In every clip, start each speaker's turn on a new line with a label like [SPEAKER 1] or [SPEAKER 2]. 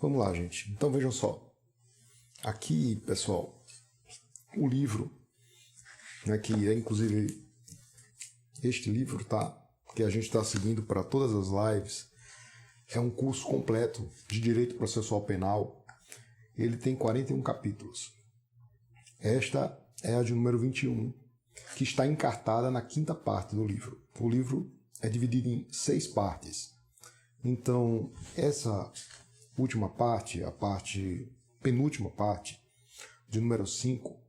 [SPEAKER 1] Vamos lá, gente. Então vejam só. Aqui, pessoal, o livro, né, que é inclusive este livro, tá? Que a gente está seguindo para todas as lives, é um curso completo de Direito Processual Penal. Ele tem 41 capítulos. Esta é a de número 21, que está encartada na quinta parte do livro. O livro é dividido em 6 partes. Então, essa última parte, a penúltima parte, de número 5,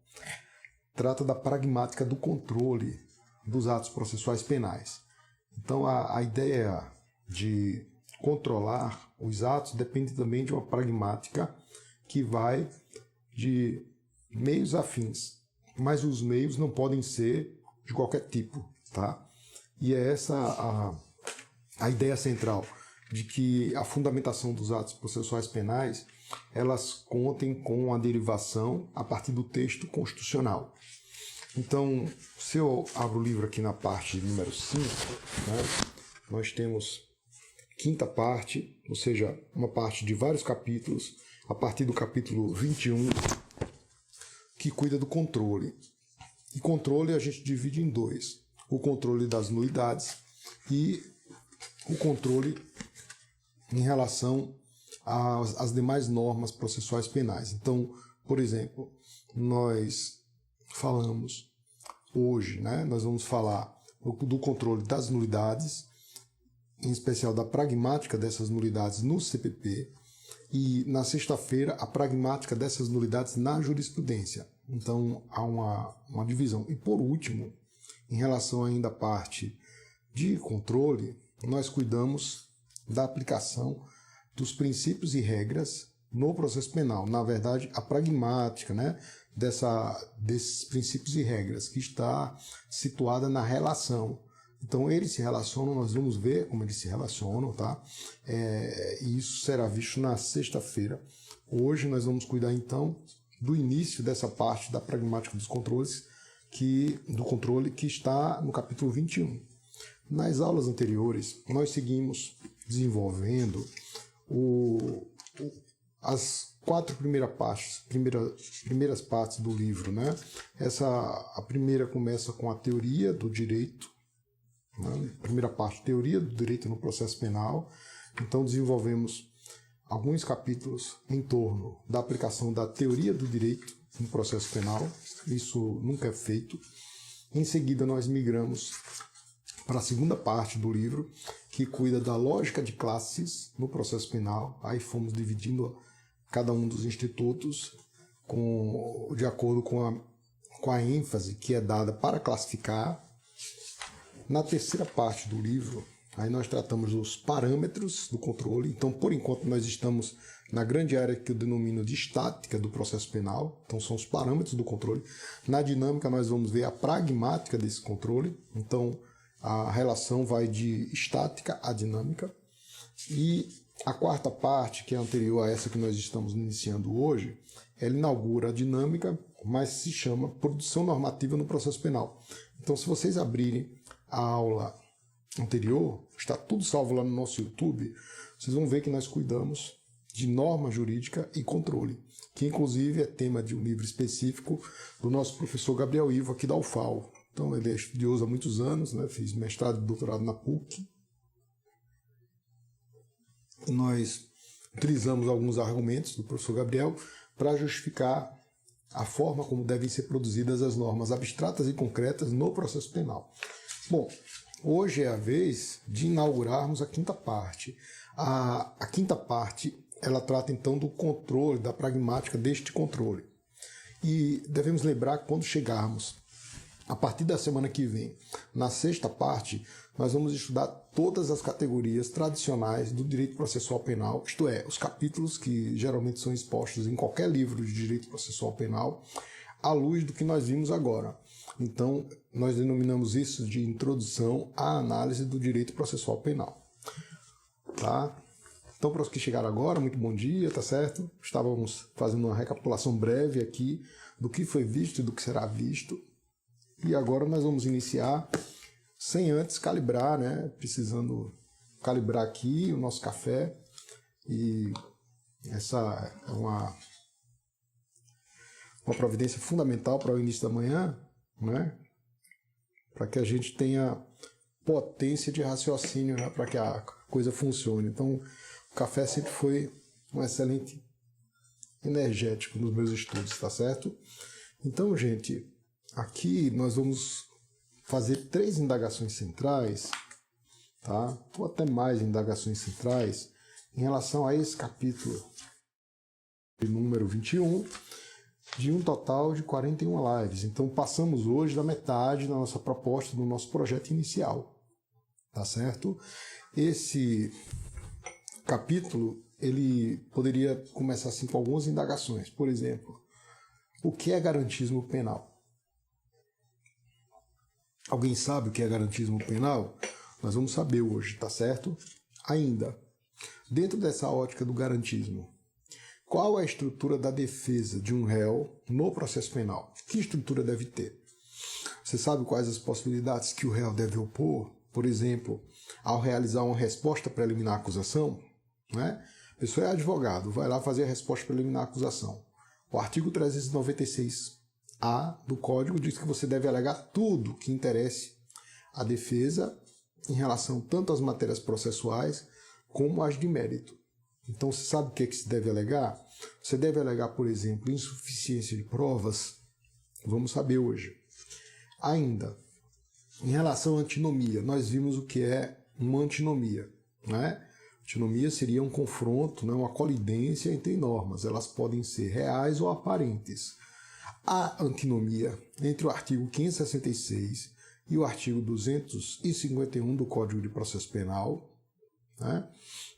[SPEAKER 1] trata da pragmática do controle dos atos processuais penais. Então, a ideia de controlar os atos depende também de uma pragmática que vai de meios afins, mas os meios não podem ser de qualquer tipo, tá? E é essa a ideia central, de que a fundamentação dos atos processuais penais, elas contem com a derivação a partir do texto constitucional. Então, se eu abro o livro aqui na parte número 5, né, nós temos quinta parte, ou seja, uma parte de vários capítulos, a partir do capítulo 21, que cuida do controle. E controle a gente divide em 2. O controle das nulidades e o controle em relação às demais normas processuais penais. Então, por exemplo, nós falamos hoje, né, nós vamos falar do controle das nulidades, em especial da pragmática dessas nulidades no CPP, e na sexta-feira a pragmática dessas nulidades na jurisprudência. Então há uma divisão. E por último, em relação ainda à parte de controle, nós cuidamos da aplicação dos princípios e regras no processo penal. Na verdade, a pragmática, né, desses princípios e regras, que está situada na relação. Então, eles se relacionam, nós vamos ver como eles se relacionam, tá? E isso será visto na sexta-feira. Hoje nós vamos cuidar, então, do início dessa parte da pragmática dos controles, do controle que está no capítulo 21. Nas aulas anteriores, nós seguimos desenvolvendo as 4 primeiras partes do livro, né? A primeira começa com a teoria do direito, né? Primeira parte, teoria do direito no processo penal. Então desenvolvemos alguns capítulos em torno da aplicação da teoria do direito no processo penal. Isso nunca é feito. Em seguida nós migramos para a segunda parte do livro, que cuida da lógica de classes no processo penal. Aí fomos dividindo cada um dos institutos de acordo com a ênfase que é dada para classificar. Na terceira parte do livro, aí nós tratamos dos parâmetros do controle. Então, por enquanto, nós estamos na grande área que eu denomino de estática do processo penal. Então, são os parâmetros do controle. Na dinâmica, nós vamos ver a pragmática desse controle. Então, a relação vai de estática a dinâmica. E a quarta parte, que é anterior a essa que nós estamos iniciando hoje, ela inaugura a dinâmica, mas se chama produção normativa no processo penal. Então, se vocês abrirem a aula anterior, está tudo salvo lá no nosso YouTube, vocês vão ver que nós cuidamos de norma jurídica e controle, que inclusive é tema de um livro específico do nosso professor Gabriel Ivo, aqui da UFAL. Então, ele é estudioso há muitos anos, né? Fez mestrado e doutorado na PUC. Nós utilizamos alguns argumentos do professor Gabriel para justificar a forma como devem ser produzidas as normas abstratas e concretas no processo penal. Bom, hoje é a vez de inaugurarmos a quinta parte. A quinta parte, ela trata então do controle, da pragmática deste controle. E devemos lembrar que quando chegarmos, a partir da semana que vem, na sexta parte, nós vamos estudar todas as categorias tradicionais do direito processual penal, isto é, os capítulos que geralmente são expostos em qualquer livro de direito processual penal, à luz do que nós vimos agora. Então, nós denominamos isso de introdução à análise do direito processual penal. Tá? Então, para os que chegaram agora, muito bom dia, tá certo? Estávamos fazendo uma recapitulação breve aqui do que foi visto e do que será visto. E agora nós vamos iniciar sem antes calibrar, né? Precisando calibrar aqui o nosso café e Essa é uma providência fundamental para o início da manhã, né? Para que a gente tenha potência de raciocínio, né? Para que a coisa funcione. Então, o café sempre foi um excelente energético nos meus estudos, tá certo? Então, gente, aqui nós vamos fazer 3 indagações centrais, tá? Ou até mais indagações centrais em relação a esse capítulo de número 21, de um total de 41 lives. Então, passamos hoje da metade da nossa proposta, do nosso projeto inicial, tá certo? Esse capítulo, ele poderia começar assim com algumas indagações. Por exemplo, o que é garantismo penal? Alguém sabe o que é garantismo penal? Nós vamos saber hoje, tá certo? Ainda, dentro dessa ótica do garantismo, qual é a estrutura da defesa de um réu no processo penal? Que estrutura deve ter? Você sabe quais as possibilidades que o réu deve opor? Por exemplo, ao realizar uma resposta preliminar à acusação, né? A pessoa é advogado, vai lá fazer a resposta preliminar à acusação. O artigo 396-A do Código diz que você deve alegar tudo que interesse à defesa em relação tanto às matérias processuais como às de mérito. Então, você sabe o que se deve alegar? Você deve alegar, por exemplo, insuficiência de provas. Vamos saber hoje. Ainda, em relação à antinomia, nós vimos o que é uma antinomia, né? Antinomia seria um confronto, né, uma colidência entre normas. Elas podem ser reais ou aparentes. A antinomia entre o artigo 566 e o artigo 251 do Código de Processo Penal, né?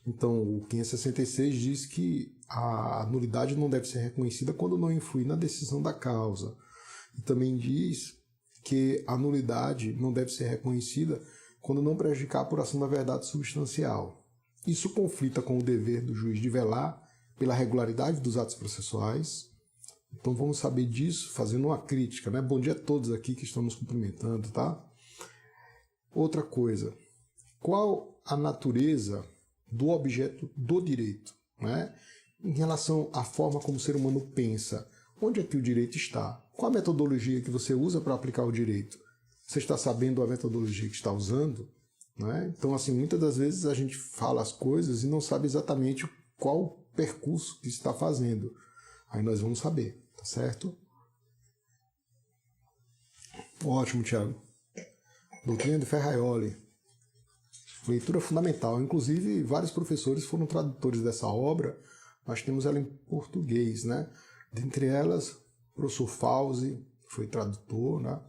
[SPEAKER 1] Então, o 566 diz que a nulidade não deve ser reconhecida quando não influir na decisão da causa. E também diz que a nulidade não deve ser reconhecida quando não prejudicar a apuração da verdade substancial. Isso conflita com o dever do juiz de velar pela regularidade dos atos processuais. Então vamos saber disso fazendo uma crítica, né? Bom dia a todos aqui que estão nos cumprimentando, tá? Outra coisa, qual a natureza do objeto do direito, né? Em relação à forma como o ser humano pensa, onde é que o direito está? Qual a metodologia que você usa para aplicar o direito? Você está sabendo a metodologia que está usando? Né? Então, assim, muitas das vezes a gente fala as coisas e não sabe exatamente qual o percurso que está fazendo. Aí nós vamos saber, tá certo? Ótimo, Thiago. Doutrina de Ferraioli. Leitura fundamental. Inclusive, vários professores foram tradutores dessa obra. Nós temos ela em português, né? Dentre elas, o professor Fauzi foi tradutor, né?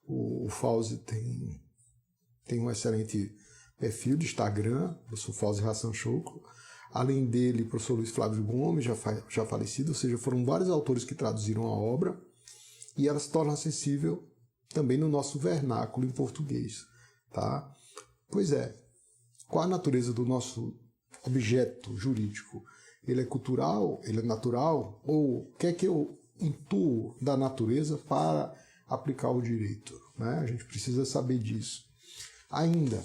[SPEAKER 1] O Fauzi tem um excelente perfil de Instagram, professor Fauzi Hassan Choclo. Além dele, o professor Luiz Flávio Gomes, já falecido, ou seja, foram vários autores que traduziram a obra e ela se torna acessível também no nosso vernáculo em português, tá? Pois é, qual a natureza do nosso objeto jurídico? Ele é cultural? Ele é natural? Ou o que é que eu intuo da natureza para aplicar o direito, né? A gente precisa saber disso. Ainda,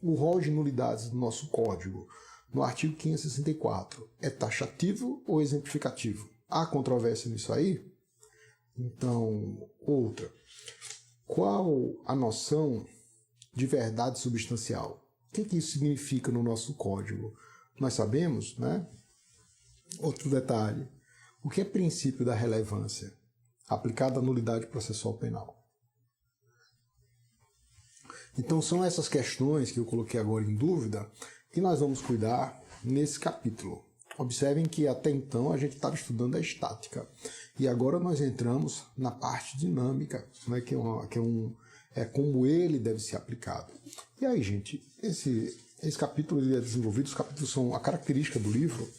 [SPEAKER 1] o rol de nulidades do nosso código, no artigo 564, é taxativo ou exemplificativo? Há controvérsia nisso aí? Então, outra. Qual a noção de verdade substancial? O que isso significa no nosso código? Nós sabemos, né? Outro detalhe. O que é princípio da relevância aplicado à nulidade processual penal? Então são essas questões que eu coloquei agora em dúvida que nós vamos cuidar nesse capítulo. Observem que até então a gente estava estudando a estática e agora nós entramos na parte dinâmica, né, é como ele deve ser aplicado. E aí, gente, esse capítulo ele é desenvolvido, os capítulos são a característica do livro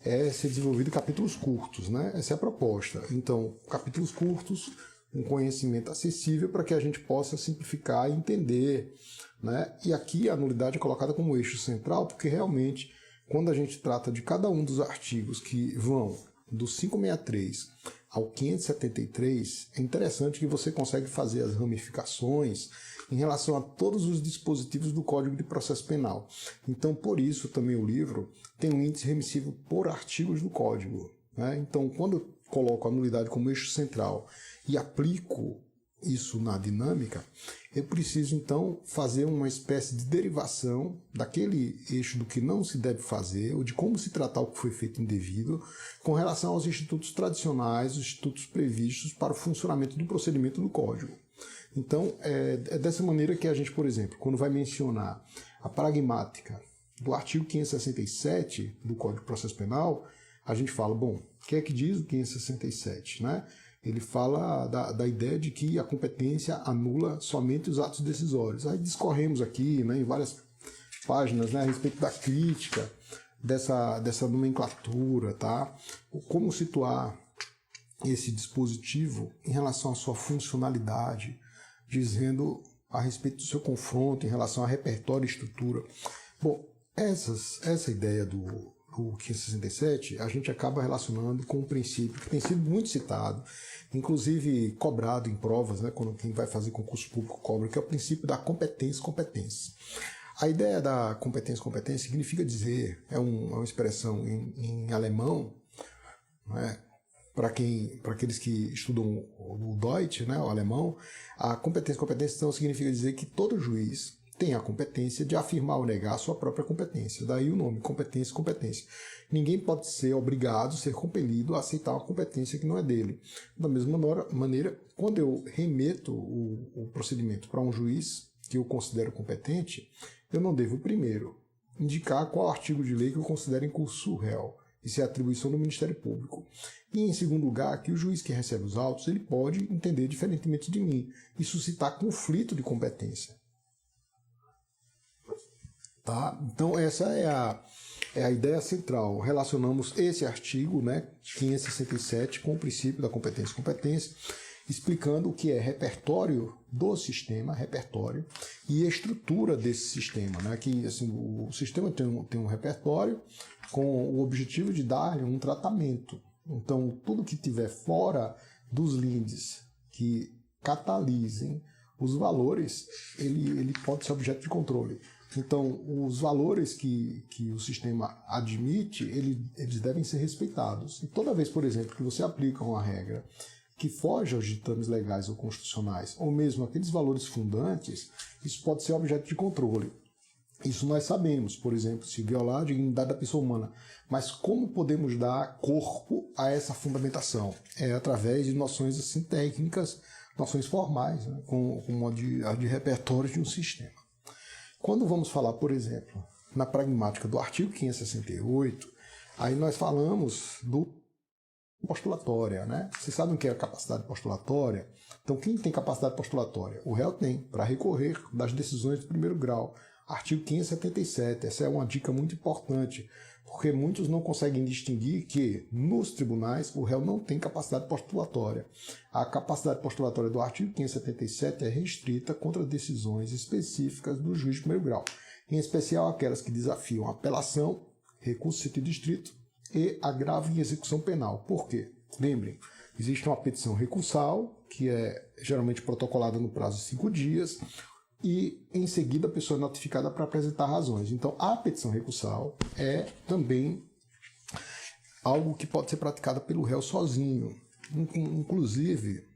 [SPEAKER 1] é ser desenvolvido em capítulos curtos, né? Essa é a proposta. Então, capítulos curtos, um conhecimento acessível para que a gente possa simplificar e entender, né? E aqui a nulidade é colocada como eixo central, porque realmente, quando a gente trata de cada um dos artigos que vão do 563 ao 573, é interessante que você consegue fazer as ramificações em relação a todos os dispositivos do Código de Processo Penal. Então, por isso, também o livro tem um índice remissivo por artigos do Código, né? Então, quando eu coloco a nulidade como eixo central e aplico isso na dinâmica, eu preciso, então, fazer uma espécie de derivação daquele eixo do que não se deve fazer, ou de como se tratar o que foi feito indevido, com relação aos institutos tradicionais, os institutos previstos para o funcionamento do procedimento do Código. Então, é dessa maneira que a gente, por exemplo, quando vai mencionar a pragmática do artigo 567 do Código de Processo Penal, a gente fala, bom, o que é que diz o 567, né? Ele fala da ideia de que a competência anula somente os atos decisórios. Aí discorremos aqui, né, em várias páginas, né, a respeito da crítica dessa nomenclatura, tá? Como situar esse dispositivo em relação à sua funcionalidade, dizendo a respeito do seu confronto em relação a repertório e estrutura. Bom, essa ideia do 567, a gente acaba relacionando com um princípio que tem sido muito citado, inclusive cobrado em provas, né, quando quem vai fazer concurso público cobra, que é o princípio da competência. A ideia da competência significa dizer, é uma expressão em alemão, né, para aqueles que estudam o Deutsch, né, o alemão, a competência então significa dizer que todo juiz tem a competência de afirmar ou negar a sua própria competência. Daí o nome, competência. Ninguém pode ser obrigado, ser compelido a aceitar uma competência que não é dele. Da mesma maneira, quando eu remeto o procedimento para um juiz que eu considero competente, eu não devo, primeiro, indicar qual artigo de lei que eu considero em curso réu. Isso é atribuição do Ministério Público. E, em segundo lugar, que o juiz que recebe os autos ele pode entender diferentemente de mim e suscitar conflito de competência. Tá? Então, essa é a ideia central. Relacionamos esse artigo, né, 567, com o princípio da competência, explicando o que é repertório do sistema, e a estrutura desse sistema. Né, que assim, o sistema tem um repertório com o objetivo de dar um tratamento. Então, tudo que estiver fora dos lindes que catalisem os valores, ele pode ser objeto de controle. Então, os valores que o sistema admite, eles devem ser respeitados. E toda vez, por exemplo, que você aplica uma regra que foge aos ditames legais ou constitucionais, ou mesmo aqueles valores fundantes, isso pode ser objeto de controle. Isso nós sabemos, por exemplo, se violar a dignidade da pessoa humana. Mas como podemos dar corpo a essa fundamentação? É através de noções assim, técnicas, noções formais, né, como a de repertório de um sistema. Quando vamos falar, por exemplo, na pragmática do artigo 568, aí nós falamos do postulatória, né? Vocês sabem o que é a capacidade postulatória? Então, quem tem capacidade postulatória? O réu tem, para recorrer das decisões de primeiro grau. Artigo 577, essa é uma dica muito importante, porque muitos não conseguem distinguir que, nos tribunais, o réu não tem capacidade postulatória. A capacidade postulatória do artigo 577 é restrita contra decisões específicas do juiz de primeiro grau, em especial aquelas que desafiam a apelação, recurso sentido estrito e agravo em execução penal. Por quê? Lembrem, existe uma petição recursal, que é geralmente protocolada no prazo de 5 dias, e em seguida a pessoa é notificada para apresentar razões. Então, a petição recursal é também algo que pode ser praticado pelo réu sozinho, inclusive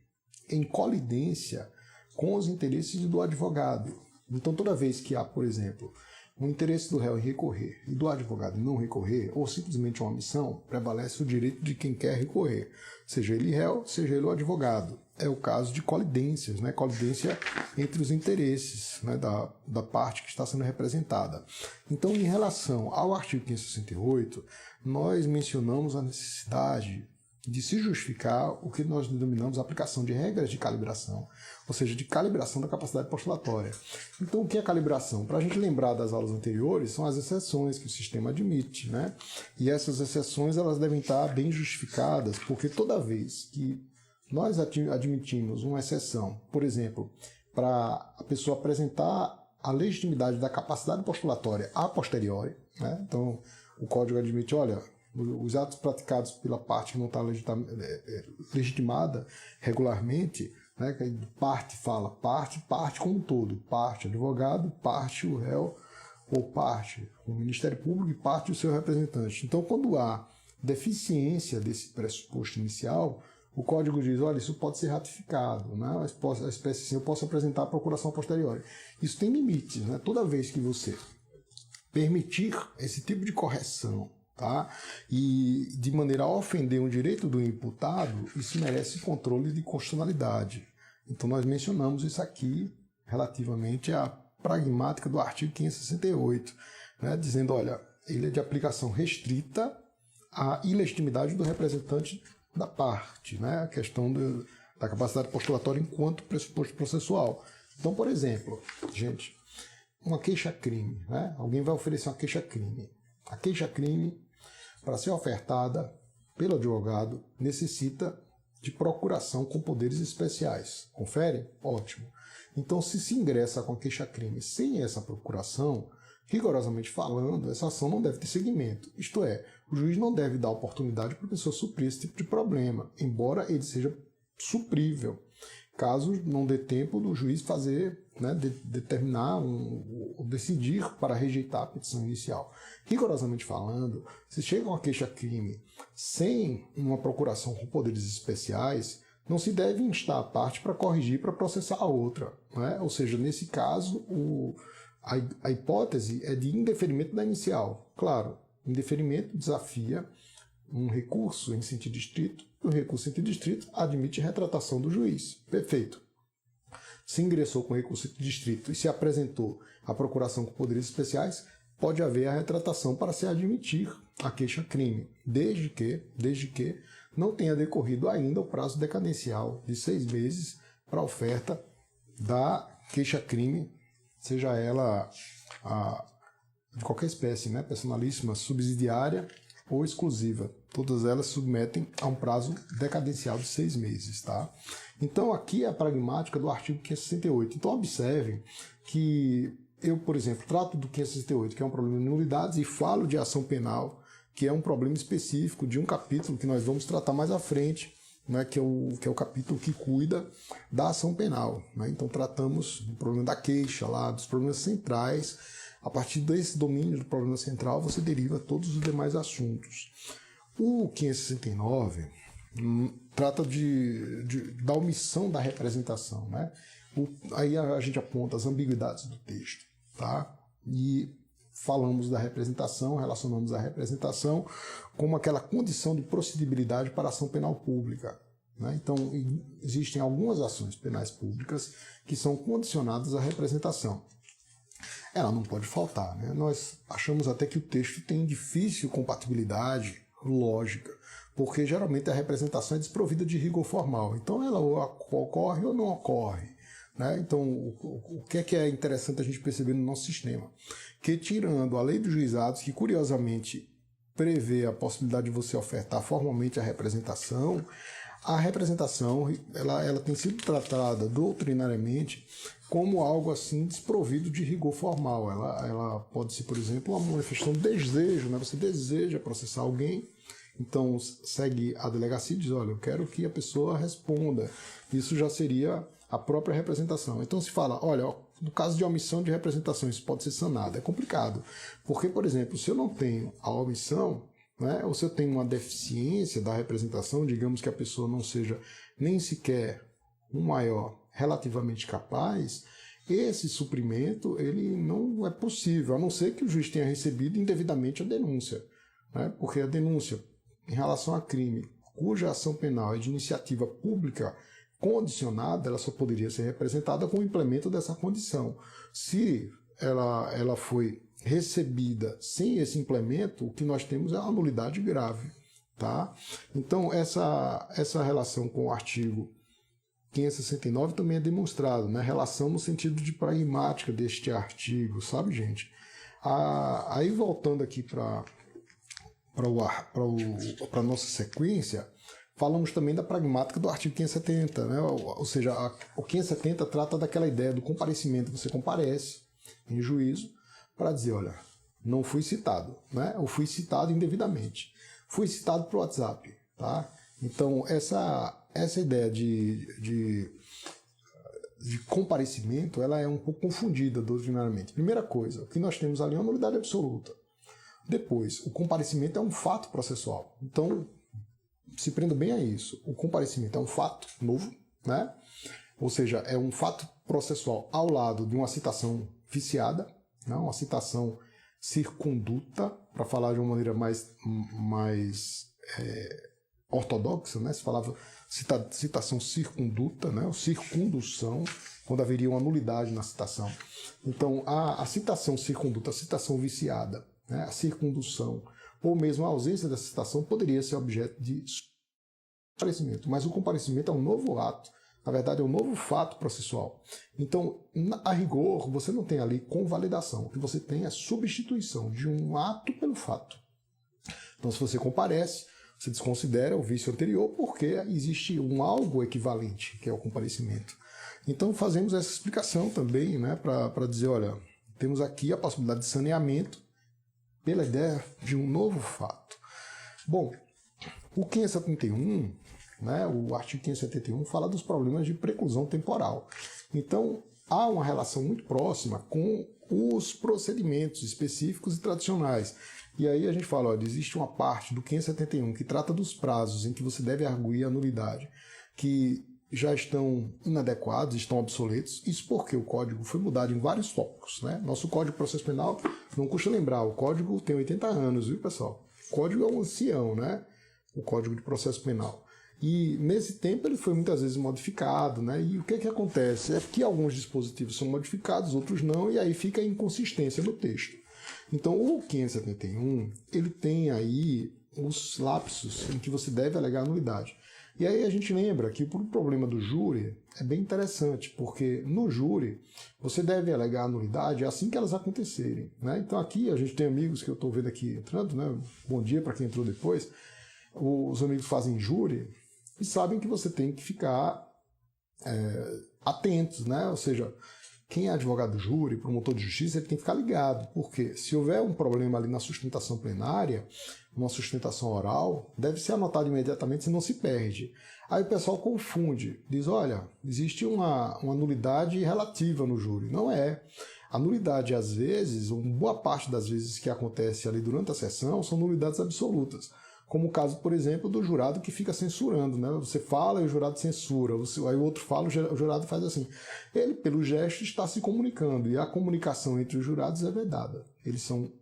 [SPEAKER 1] em colidência com os interesses do advogado. Então, toda vez que há, por exemplo, o interesse do réu em recorrer e do advogado em não recorrer, ou simplesmente uma omissão, prevalece o direito de quem quer recorrer, seja ele réu, seja ele o advogado. É o caso de colidências, né? Colidência entre os interesses, né, da parte que está sendo representada. Então, em relação ao artigo 568, nós mencionamos a necessidade de se justificar o que nós denominamos a aplicação de regras de calibração, ou seja, de calibração da capacidade postulatória. Então, o que é calibração? Para a gente lembrar das aulas anteriores, são as exceções que o sistema admite, né? E essas exceções elas devem estar bem justificadas, porque toda vez que nós admitimos uma exceção, por exemplo, para a pessoa apresentar a legitimidade da capacidade postulatória a posteriori, né? Então, o código admite, olha, os atos praticados pela parte que não está legitimada regularmente, né, parte fala parte como um todo, parte advogado, parte o réu, ou parte o Ministério Público e parte o seu representante. Então, quando há deficiência desse pressuposto inicial, o Código diz, olha, isso pode ser ratificado, né? A espécie assim, eu posso apresentar a procuração posterior. Isso tem limites, né? Toda vez que você permitir esse tipo de correção, tá? E de maneira a ofender um direito do imputado, isso merece controle de constitucionalidade. Então nós mencionamos isso aqui relativamente à pragmática do artigo 568, né? Dizendo, olha, ele é de aplicação restrita à ilegitimidade do representante da parte, né? A questão da capacidade postulatória enquanto pressuposto processual. Então, por exemplo, gente, uma queixa-crime, né? Alguém vai oferecer uma queixa-crime. A queixa-crime, para ser ofertada pelo advogado, necessita de procuração com poderes especiais. Confere? Ótimo. Então, se ingressa com a queixa-crime sem essa procuração, rigorosamente falando, essa ação não deve ter seguimento. Isto é, o juiz não deve dar oportunidade para a pessoa suprir esse tipo de problema, embora ele seja suprível, caso não dê tempo do juiz fazer, né, determinar ou decidir para rejeitar a petição inicial. Rigorosamente falando, se chega uma queixa-crime sem uma procuração com poderes especiais, não se deve instar a parte para corrigir, para processar a outra, né? Ou seja, nesse caso, a hipótese é de indeferimento da inicial. Claro, indeferimento desafia um recurso em sentido estrito, e o recurso em sentido estrito admite retratação do juiz. Perfeito. Se ingressou com recurso em sentido estrito e se apresentou a procuração com poderes especiais, pode haver a retratação para se admitir a queixa-crime, desde que não tenha decorrido ainda o prazo decadencial de 6 meses para a oferta da queixa-crime, seja ela de qualquer espécie, né? Personalíssima, subsidiária ou exclusiva. Todas elas submetem a um prazo decadencial de 6 meses. Tá? Então, aqui é a pragmática do artigo 568. Então, observem que eu, por exemplo, trato do 568, que é um problema de nulidades, e falo de ação penal, que é um problema específico de um capítulo que nós vamos tratar mais à frente, né, que é o capítulo que cuida da ação penal. Né? Então, tratamos do problema da queixa, lá, dos problemas centrais. A partir desse domínio do problema central, você deriva todos os demais assuntos. O 569 trata da omissão da representação. Né? Aí a gente aponta as ambiguidades do texto. Tá? E falamos da representação, relacionamos a representação como aquela condição de procedibilidade para a ação penal pública. Né? Então, existem algumas ações penais públicas que são condicionadas à representação. Ela não pode faltar. Né? Nós achamos até que o texto tem difícil compatibilidade lógica, porque geralmente a representação é desprovida de rigor formal. Então, ela ocorre ou não ocorre. Né? Então, o que é interessante a gente perceber no nosso sistema? Que, tirando a lei dos juizados, que curiosamente prevê a possibilidade de você ofertar formalmente a representação ela tem sido tratada doutrinariamente como algo assim desprovido de rigor formal. Ela pode ser, por exemplo, uma manifestação de desejo. Né? Você deseja processar alguém, então segue a delegacia e diz, olha, eu quero que a pessoa responda. Isso já seria a própria representação. Então se fala, olha, no caso de omissão de representação, isso pode ser sanado. É complicado, porque, por exemplo, se eu não tenho a omissão, né, ou se eu tenho uma deficiência da representação, digamos que a pessoa não seja nem sequer um maior relativamente capaz, esse suprimento ele não é possível, a não ser que o juiz tenha recebido indevidamente a denúncia. Né, porque a denúncia em relação a crime cuja ação penal é de iniciativa pública condicionada, ela só poderia ser representada com o implemento dessa condição. Se ela foi recebida sem esse implemento, o que nós temos é uma nulidade grave. Tá? Então, essa relação com o artigo 569 também é demonstrada, né? Relação no sentido de pragmática deste artigo, sabe, gente? Aí, voltando aqui para a nossa sequência, falamos também da pragmática do artigo 570, né? Ou seja, o 570 trata daquela ideia do comparecimento. Você comparece em juízo para dizer, olha, não fui citado, né? Ou fui citado indevidamente. foi citado para o WhatsApp, tá? Então, essa ideia de comparecimento, ela é um pouco confundida doutrinariamente. Primeira coisa, o que nós temos ali é uma nulidade absoluta. Depois, o comparecimento é um fato processual. Então, se prenda bem a isso. O comparecimento é um fato novo, né? Ou seja, é um fato processual ao lado de uma citação viciada, né? Uma citação circunduta, para falar de uma maneira mais ortodoxa, né? Se falava citação circunduta, né? Ou circundução, quando haveria uma nulidade na citação. Então, a citação circunduta, a citação viciada, né? A circundução, ou mesmo a ausência da citação, poderia ser objeto de comparecimento. Mas o comparecimento é um novo ato, na verdade é um novo fato processual. Então, a rigor, você não tem ali convalidação. O que você tem é substituição de um ato pelo fato. Então, se você comparece, você desconsidera o vício anterior porque existe um algo equivalente, que é o comparecimento. Então, fazemos essa explicação também, né, para dizer, olha, temos aqui a possibilidade de saneamento pela ideia de um novo fato. Bom, o 571, né, o artigo 571, fala dos problemas de preclusão temporal. Então, há uma relação muito próxima com os procedimentos específicos e tradicionais. E aí a gente fala, olha, existe uma parte do 571 que trata dos prazos em que você deve arguir a nulidade, que já estão inadequados, estão obsoletos. Isso porque o código foi mudado em vários tópicos, né? Nosso Código de Processo Penal, não custa lembrar, o código tem 80 anos, viu, pessoal? O código é um ancião, né? O Código de Processo Penal. E nesse tempo ele foi muitas vezes modificado, né? E o que acontece? É que alguns dispositivos são modificados, outros não, e aí fica a inconsistência no texto. Então o 571, ele tem aí os lapsos em que você deve alegar a nulidade. E aí a gente lembra que o problema do júri é bem interessante, porque no júri você deve alegar a nulidade assim que elas acontecerem, né? Então aqui a gente tem amigos que eu estou vendo aqui entrando, né? Bom dia para quem entrou depois. Os amigos fazem júri e sabem que você tem que ficar atentos, né? Ou seja, quem é advogado do júri, promotor de justiça, ele tem que ficar ligado, porque se houver um problema ali na sustentação plenária, uma sustentação oral, deve ser anotado imediatamente, senão se perde. Aí o pessoal confunde, diz, olha, existe uma nulidade relativa no júri. Não é. A nulidade, às vezes, uma boa parte das vezes que acontece ali durante a sessão, são nulidades absolutas. Como o caso, por exemplo, do jurado que fica censurando, né? Você fala e o jurado censura, aí o outro fala, o jurado faz assim. Ele, pelo gesto, está se comunicando, e a comunicação entre os jurados é vedada. Eles são,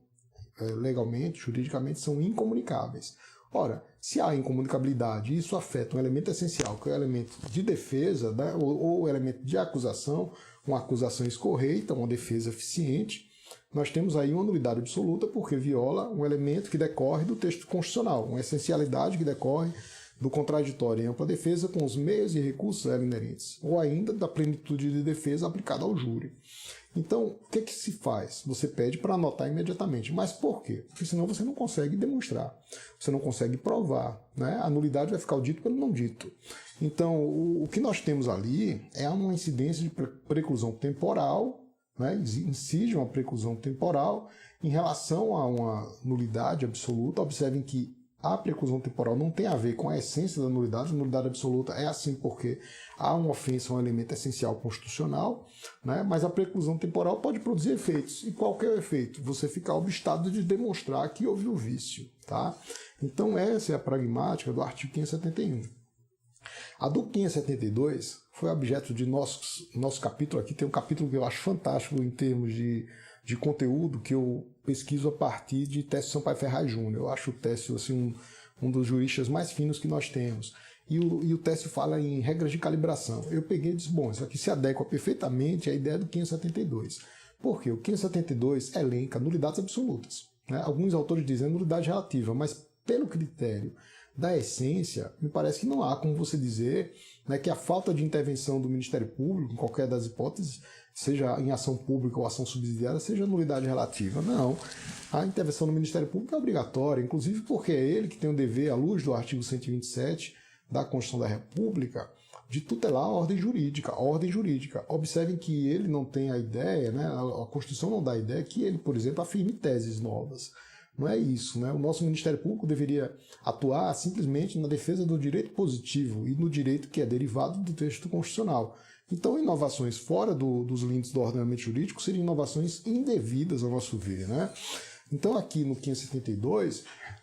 [SPEAKER 1] legalmente, juridicamente, são incomunicáveis. Ora, se há incomunicabilidade e isso afeta um elemento essencial, que é o elemento de defesa, né? ou o elemento de acusação, uma acusação escorreita, uma defesa eficiente, nós temos aí uma nulidade absoluta porque viola um elemento que decorre do texto constitucional, uma essencialidade que decorre do contraditório em ampla defesa com os meios e recursos inerentes, ou ainda da plenitude de defesa aplicada ao júri. Então, o que se faz? Você pede para anotar imediatamente. Mas por quê? Porque senão você não consegue demonstrar, você não consegue provar, né? A nulidade vai ficar o dito pelo não dito. Então, o que nós temos ali é uma incidência de preclusão temporal, né? Incide uma preclusão temporal em relação a uma nulidade absoluta. Observem que a preclusão temporal não tem a ver com a essência da nulidade. A nulidade absoluta é assim porque há uma ofensa a um elemento essencial constitucional, né? Mas a preclusão temporal pode produzir efeitos. E qual que é o efeito? Você ficar obstado de demonstrar que houve o vício, tá? Então essa é a pragmática do artigo 571. A do 572 foi objeto de nosso capítulo aqui. Tem um capítulo que eu acho fantástico em termos de conteúdo, que eu pesquiso a partir de Técio Sampaio Ferraz Júnior. Eu acho o Técio assim, um dos juristas mais finos que nós temos. E o Técio fala em regras de calibração. Eu peguei e disse, bom, isso aqui se adequa perfeitamente à ideia do 572. Por quê? O 572 elenca nulidades absolutas, né? Alguns autores dizem nulidade relativa, mas pelo critério da essência, me parece que não há como você dizer, né, que a falta de intervenção do Ministério Público, em qualquer das hipóteses, seja em ação pública ou ação subsidiária, seja nulidade relativa. Não. A intervenção do Ministério Público é obrigatória, inclusive porque é ele que tem o dever, à luz do artigo 127 da Constituição da República, de tutelar a ordem jurídica. A ordem jurídica. Observem que ele não tem a ideia, né, a Constituição não dá a ideia que ele, por exemplo, afirme teses novas. Não é isso, né? O nosso Ministério Público deveria atuar simplesmente na defesa do direito positivo e no direito que é derivado do texto constitucional. Então, inovações fora dos limites do ordenamento jurídico seriam inovações indevidas, ao nosso ver, né? Então, aqui no 572,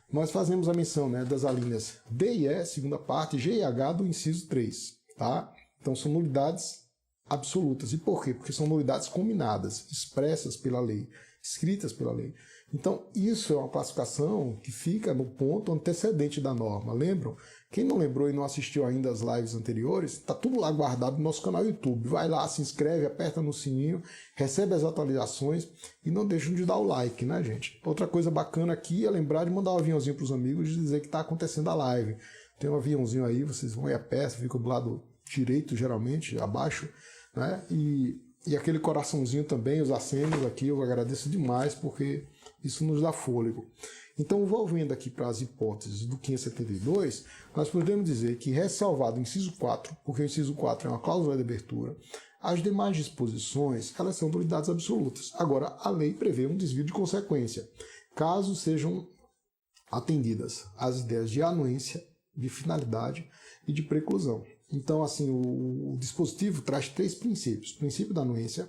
[SPEAKER 1] nós fazemos a menção, né, das alíneas D e E, segunda parte, G e H do inciso 3, tá? Então, são nulidades absolutas. E por quê? Porque são nulidades combinadas, expressas pela lei, escritas pela lei. Então, isso é uma classificação que fica no ponto antecedente da norma. Lembram? Quem não lembrou e não assistiu ainda às lives anteriores, está tudo lá guardado no nosso canal YouTube. Vai lá, se inscreve, aperta no sininho, recebe as atualizações e não deixam de dar o like, né, gente? Outra coisa bacana aqui é lembrar de mandar um aviãozinho para os amigos e dizer que está acontecendo a live. Tem um aviãozinho aí, vocês vão e apertam, fica do lado direito, geralmente, abaixo, né? E aquele coraçãozinho também, os acenos aqui, eu agradeço demais, porque isso nos dá fôlego. Então, voltando aqui para as hipóteses do 572, nós podemos dizer que, ressalvado o inciso 4, porque o inciso 4 é uma cláusula de abertura, as demais disposições, elas são nulidades absolutas. Agora, a lei prevê um desvio de consequência, caso sejam atendidas as ideias de anuência, de finalidade e de preclusão. Então, assim, o dispositivo traz 3 princípios. Princípio da anuência,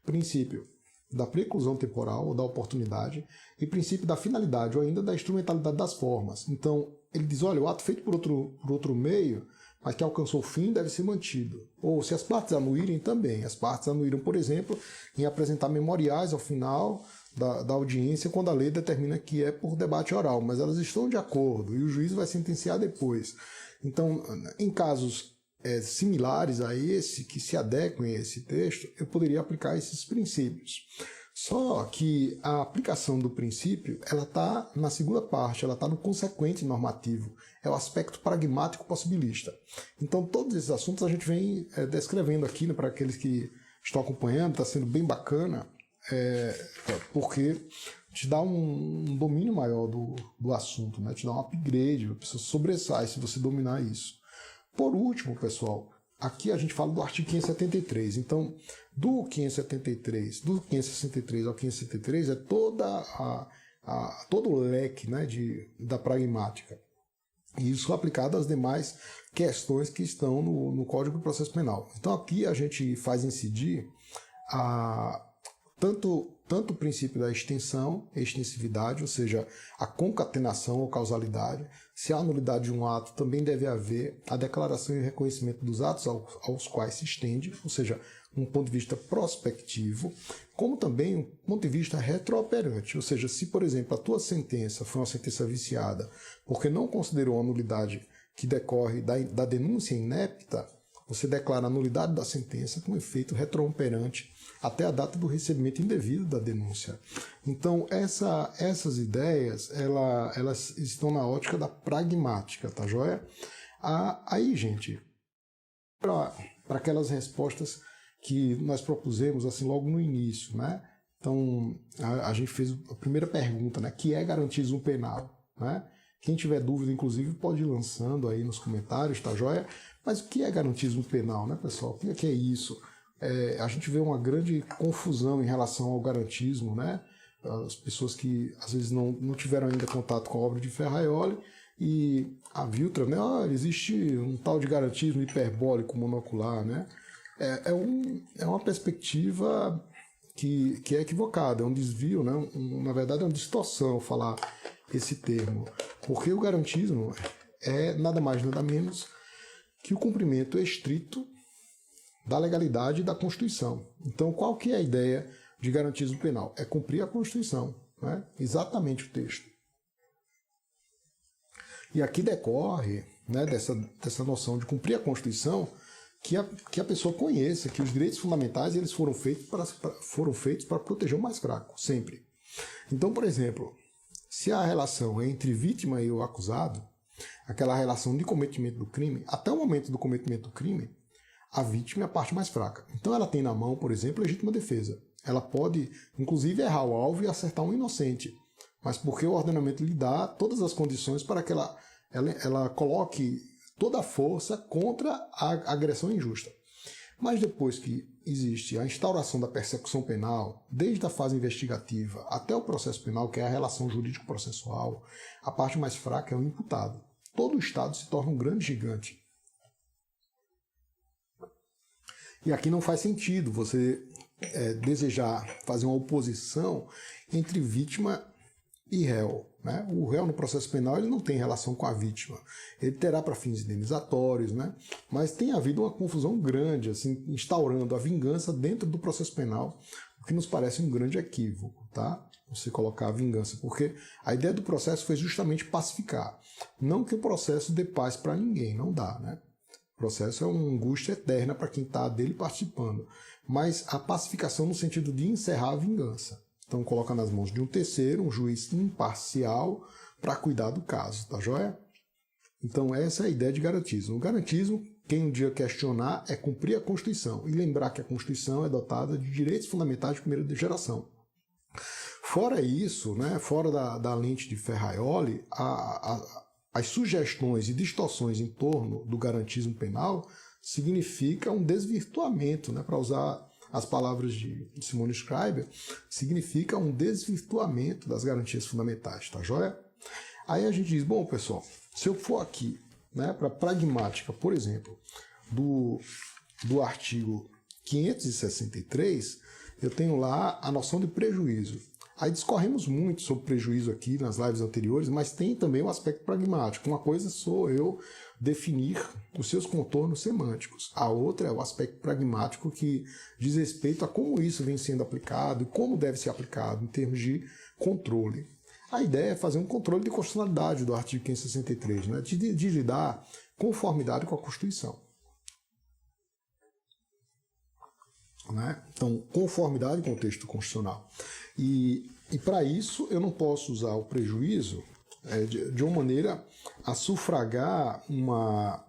[SPEAKER 1] princípio da preclusão temporal ou da oportunidade e princípio da finalidade ou ainda da instrumentalidade das formas. Então, ele diz, olha, o ato feito por outro meio, mas que alcançou o fim, deve ser mantido. Ou, se as partes anuírem, também. As partes anuíram, por exemplo, em apresentar memoriais ao final da audiência, quando a lei determina que é por debate oral, mas elas estão de acordo e o juiz vai sentenciar depois. Então, em casos similares a esse, que se adequem a esse texto, eu poderia aplicar esses princípios. Só que a aplicação do princípio, ela está na segunda parte, ela está no consequente normativo, é o aspecto pragmático possibilista. Então, todos esses assuntos a gente vem descrevendo aqui, né, para aqueles que estão acompanhando, está sendo bem bacana, porque te dá um domínio maior do assunto, né? Te dá um upgrade, a pessoa sobressai se você dominar isso. Por último, pessoal, aqui a gente fala do artigo 573. Então, do 563 ao 573 é todo o leque, né, da pragmática. E isso aplicado às demais questões que estão no Código de Processo Penal. Então, aqui a gente faz incidir tanto o princípio da extensividade, ou seja, a concatenação ou causalidade. Se há nulidade de um ato, também deve haver a declaração e reconhecimento dos atos aos quais se estende, ou seja, um ponto de vista prospectivo, como também um ponto de vista retrooperante, ou seja, se, por exemplo, a tua sentença foi uma sentença viciada porque não considerou a nulidade que decorre da denúncia inepta, você declara a nulidade da sentença com efeito retrooperante até a data do recebimento indevido da denúncia. Então, essas ideias, elas estão na ótica da pragmática, tá joia? Aí, gente, para aquelas respostas que nós propusemos assim logo no início, né? Então, a gente fez a primeira pergunta, né? Que é garantismo penal, né? Quem tiver dúvida, inclusive, pode ir lançando aí nos comentários, tá joia? Mas o que é garantismo penal, né, pessoal? O que é isso? A gente vê uma grande confusão em relação ao garantismo, né? As pessoas que às vezes não tiveram ainda contato com a obra de Ferraioli e a Viltra, né? Existe um tal de garantismo hiperbólico monocular, né? É uma perspectiva que é equivocada, é um desvio, né? Na verdade é uma distorção falar esse termo, porque o garantismo é nada mais nada menos que o cumprimento estrito da legalidade e da Constituição. Então, qual que é a ideia de garantismo penal? É cumprir a Constituição, né? Exatamente o texto. E aqui decorre, né, dessa noção de cumprir a Constituição que a pessoa conheça que os direitos fundamentais eles foram feitos para proteger o mais fraco, sempre. Então, por exemplo, se a relação é entre vítima e o acusado, aquela relação de cometimento do crime, até o momento do cometimento do crime, a vítima é a parte mais fraca. Então ela tem na mão, por exemplo, legítima defesa. Ela pode, inclusive, errar o alvo e acertar um inocente, mas porque o ordenamento lhe dá todas as condições para que ela coloque toda a força contra a agressão injusta. Mas depois que existe a instauração da persecução penal, desde a fase investigativa até o processo penal, que é a relação jurídico-processual, a parte mais fraca é o imputado. Todo o Estado se torna um grande gigante. E aqui não faz sentido você desejar fazer uma oposição entre vítima e réu. Né? O réu no processo penal ele não tem relação com a vítima. Ele terá para fins indenizatórios, né? Mas tem havido uma confusão grande, assim, instaurando a vingança dentro do processo penal, o que nos parece um grande equívoco, tá? Você colocar a vingança, porque a ideia do processo foi justamente pacificar. Não que o processo dê paz para ninguém, não dá, né? O processo é uma angústia eterna para quem está dele participando. Mas a pacificação no sentido de encerrar a vingança. Então coloca nas mãos de um terceiro, um juiz imparcial, para cuidar do caso, tá joia? Então essa é a ideia de garantismo. O garantismo, quem um dia questionar, é cumprir a Constituição e lembrar que a Constituição é dotada de direitos fundamentais de primeira geração. Fora isso, né, fora da lente de Ferraioli, as sugestões e distorções em torno do garantismo penal significa um desvirtuamento, né, para usar as palavras de Simone Schreiber, significa um desvirtuamento das garantias fundamentais, tá joia? Aí a gente diz, bom, pessoal, se eu for aqui, né, para pragmática, por exemplo, do artigo 563, eu tenho lá a noção de prejuízo. Aí discorremos muito sobre prejuízo aqui nas lives anteriores, mas tem também o aspecto pragmático. Uma coisa sou eu definir os seus contornos semânticos. A outra é o aspecto pragmático que diz respeito a como isso vem sendo aplicado e como deve ser aplicado em termos de controle. A ideia é fazer um controle de constitucionalidade do artigo 563, né, de lhe dar conformidade com a Constituição. Né? Então, conformidade com o texto constitucional. E para isso, eu não posso usar o prejuízo de uma maneira a sufragar uma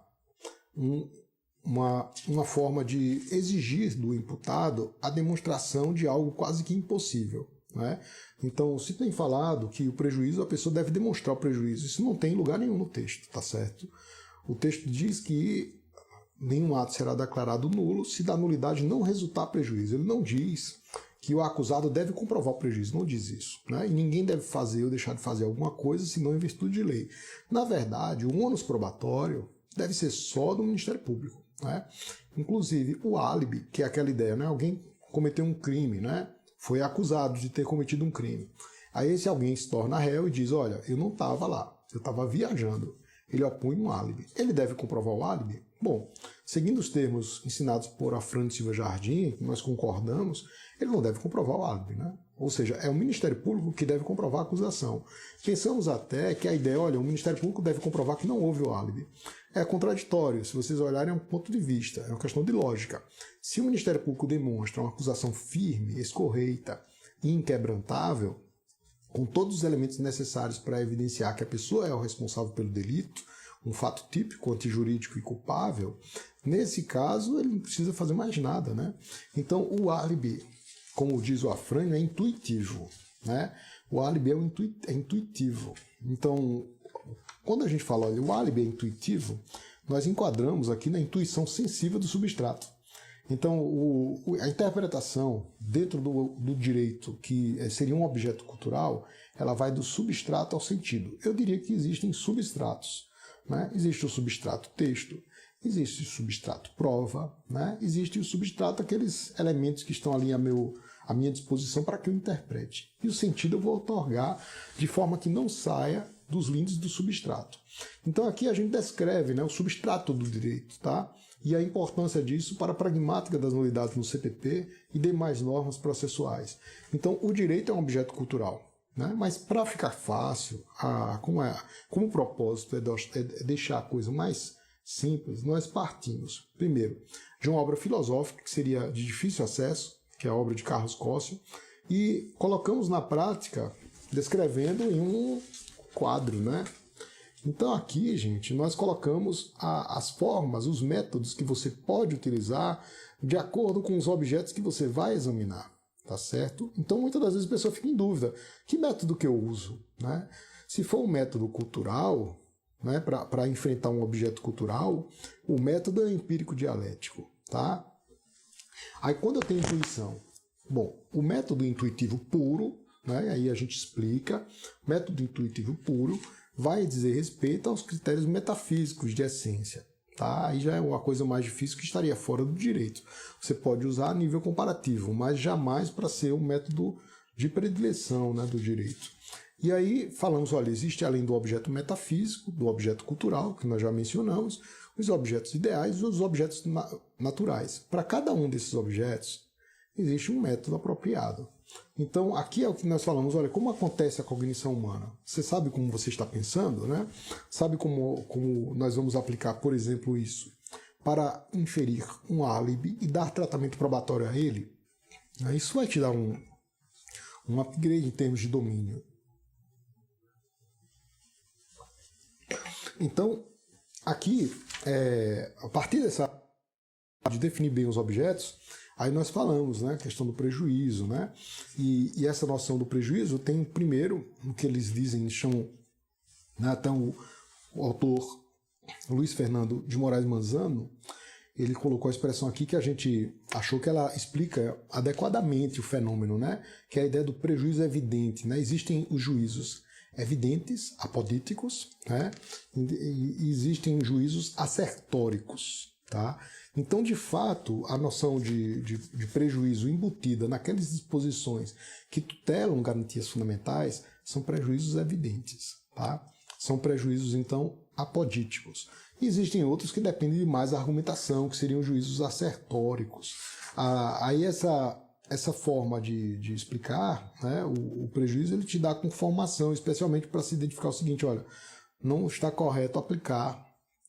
[SPEAKER 1] forma de exigir do imputado a demonstração de algo quase que impossível. Né? Então, se tem falado que o prejuízo, a pessoa deve demonstrar o prejuízo. Isso não tem lugar nenhum no texto, tá certo? O texto diz que nenhum ato será declarado nulo se da nulidade não resultar prejuízo. Ele não diz que o acusado deve comprovar o prejuízo, não diz isso. Né? E ninguém deve fazer ou deixar de fazer alguma coisa senão em virtude de lei. Na verdade, o ônus probatório deve ser só do Ministério Público. Né? Inclusive, o álibi, que é aquela ideia, né? Alguém cometeu um crime, né? Foi acusado de ter cometido um crime. Aí esse alguém se torna réu e diz, olha, eu não estava lá, eu estava viajando. Ele opõe um álibi. Ele deve comprovar o álibi? Bom, seguindo os termos ensinados por Afrânio Silva Jardim, que nós concordamos, ele não deve comprovar o álibi, né? Ou seja, é o Ministério Público que deve comprovar a acusação. Pensamos até que a ideia, olha, o Ministério Público deve comprovar que não houve o álibi. É contraditório, se vocês olharem, é um ponto de vista, é uma questão de lógica. Se o Ministério Público demonstra uma acusação firme, escorreita e inquebrantável, com todos os elementos necessários para evidenciar que a pessoa é o responsável pelo delito, um fato típico, antijurídico e culpável, nesse caso ele não precisa fazer mais nada, né? Então o álibi, como diz o Afrânio, é intuitivo, né? O álibi é intuitivo. Então, quando a gente fala, olha, o álibi é intuitivo, nós enquadramos aqui na intuição sensível do substrato. Então, a interpretação dentro do direito, que seria um objeto cultural, ela vai do substrato ao sentido. Eu diria que existem substratos. Né? Existe o substrato texto, existe o substrato prova, né? Existe o substrato aqueles elementos que estão ali à minha disposição para que eu interprete. E o sentido eu vou otorgar de forma que não saia dos limites do substrato. Então aqui a gente descreve, né, o substrato do direito, tá? E a importância disso para a pragmática das nulidades no CPP e demais normas processuais. Então o direito é um objeto cultural. Né? Mas para ficar fácil, como o propósito é deixar a coisa mais simples, nós partimos, primeiro, de uma obra filosófica que seria de difícil acesso, que é a obra de Carlos Cóssio, e colocamos na prática descrevendo em um quadro. Né? Então aqui, gente, nós colocamos as formas, os métodos que você pode utilizar de acordo com os objetos que você vai examinar. Tá certo? Então, muitas das vezes a pessoa fica em dúvida. Que método que eu uso? Né? Se for um método cultural, né, para enfrentar um objeto cultural, o método é empírico dialético. Tá? Aí quando eu tenho intuição, bom, o método intuitivo puro, né, aí a gente explica, o método intuitivo puro vai dizer respeito aos critérios metafísicos de essência. Tá? Aí já é uma coisa mais difícil que estaria fora do direito. Você pode usar a nível comparativo, mas jamais para ser um método de predileção, né, do direito. E aí falamos, olha, existe além do objeto metafísico, do objeto cultural, que nós já mencionamos, os objetos ideais e os objetos naturais. Para cada um desses objetos, existe um método apropriado. Então, aqui é o que nós falamos, olha, como acontece a cognição humana? Você sabe como você está pensando, né? Sabe como nós vamos aplicar, por exemplo, isso para inferir um álibi e dar tratamento probatório a ele? Isso vai te dar um upgrade em termos de domínio. Então, aqui, a partir de definir bem os objetos, aí nós falamos, né, a questão do prejuízo, né? E essa noção do prejuízo tem primeiro, o que eles dizem, chamam, né, até o autor Luiz Fernando de Moraes Manzano, ele colocou a expressão aqui que a gente achou que ela explica adequadamente o fenômeno, né? Que é a ideia do prejuízo evidente, né? Existem os juízos evidentes, apodíticos, né? E existem juízos assertóricos, tá? Então, de fato, a noção de prejuízo embutida naquelas disposições que tutelam garantias fundamentais são prejuízos evidentes, tá? São prejuízos, então, apodíticos. E existem outros que dependem de mais argumentação, que seriam juízos assertóricos. Aí essa forma de explicar, né, o prejuízo, ele te dá conformação, especialmente para se identificar o seguinte, olha, não está correto aplicar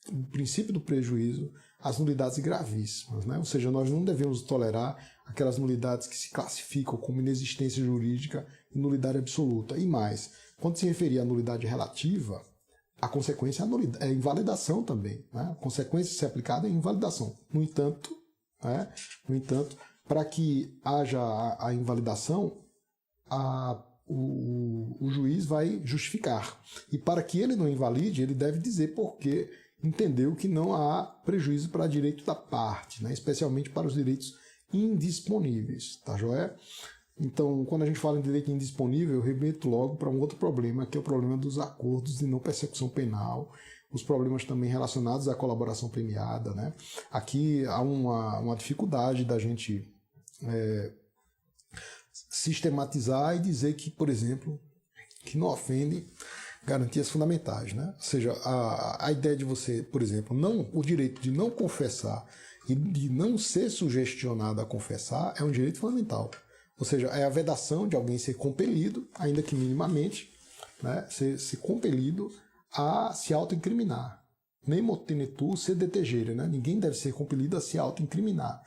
[SPEAKER 1] o princípio do prejuízo às nulidades gravíssimas, né? Ou seja, nós não devemos tolerar aquelas nulidades que se classificam como inexistência jurídica e nulidade absoluta. E mais, quando se referir à nulidade relativa, a consequência é a invalidação também, né? A consequência, se aplicada, é invalidação. No entanto, para que haja a invalidação, o juiz vai justificar. E para que ele não invalide, ele deve dizer por que entendeu que não há prejuízo para direito da parte, né? Especialmente para os direitos indisponíveis, tá joia? Então, quando a gente fala em direito indisponível, eu remeto logo para um outro problema, que é o problema dos acordos de não persecução penal, os problemas também relacionados à colaboração premiada, né? Aqui há uma dificuldade da gente sistematizar e dizer que, por exemplo, que não ofende garantias fundamentais, né? Ou seja, a ideia de você, por exemplo, o direito de não confessar e de não ser sugestionado a confessar é um direito fundamental. Ou seja, é a vedação de alguém ser compelido, ainda que minimamente, né, ser compelido a se autoincriminar. Nem motenetu se detegere, né? Ninguém deve ser compelido a se autoincriminar.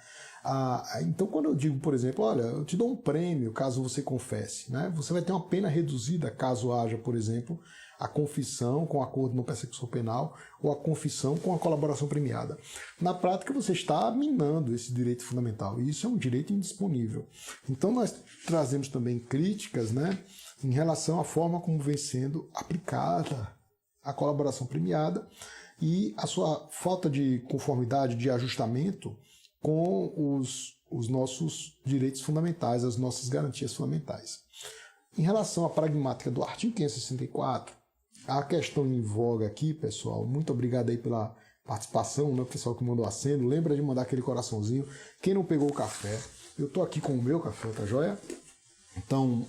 [SPEAKER 1] Então, quando eu digo, por exemplo, olha, eu te dou um prêmio caso você confesse, né? Você vai ter uma pena reduzida caso haja, por exemplo, a confissão com acordo de não persecução penal ou a confissão com a colaboração premiada. Na prática, você está minando esse direito fundamental, e isso é um direito indisponível. Então, nós trazemos também críticas, né, em relação à forma como vem sendo aplicada a colaboração premiada e a sua falta de conformidade, de ajustamento com os nossos direitos fundamentais, as nossas garantias fundamentais. Em relação à pragmática do artigo 564, a questão em voga aqui, pessoal, muito obrigado aí pela participação, né, o pessoal que mandou aceno, lembra de mandar aquele coraçãozinho. Quem não pegou o café, eu tô aqui com o meu café, tá joia? Então,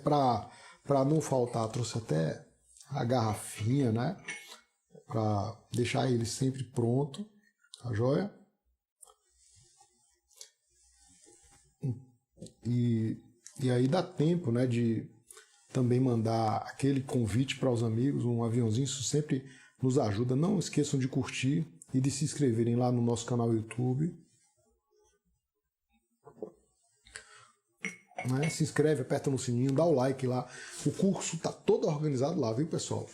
[SPEAKER 1] para não faltar, trouxe até a garrafinha, né, para deixar ele sempre pronto, tá joia? E aí dá tempo, né, de também mandar aquele convite para os amigos, um aviãozinho, isso sempre nos ajuda. Não esqueçam de curtir e de se inscreverem lá no nosso canal YouTube. Né? Se inscreve, aperta no sininho, dá o like lá. O curso está todo organizado lá, viu, pessoal?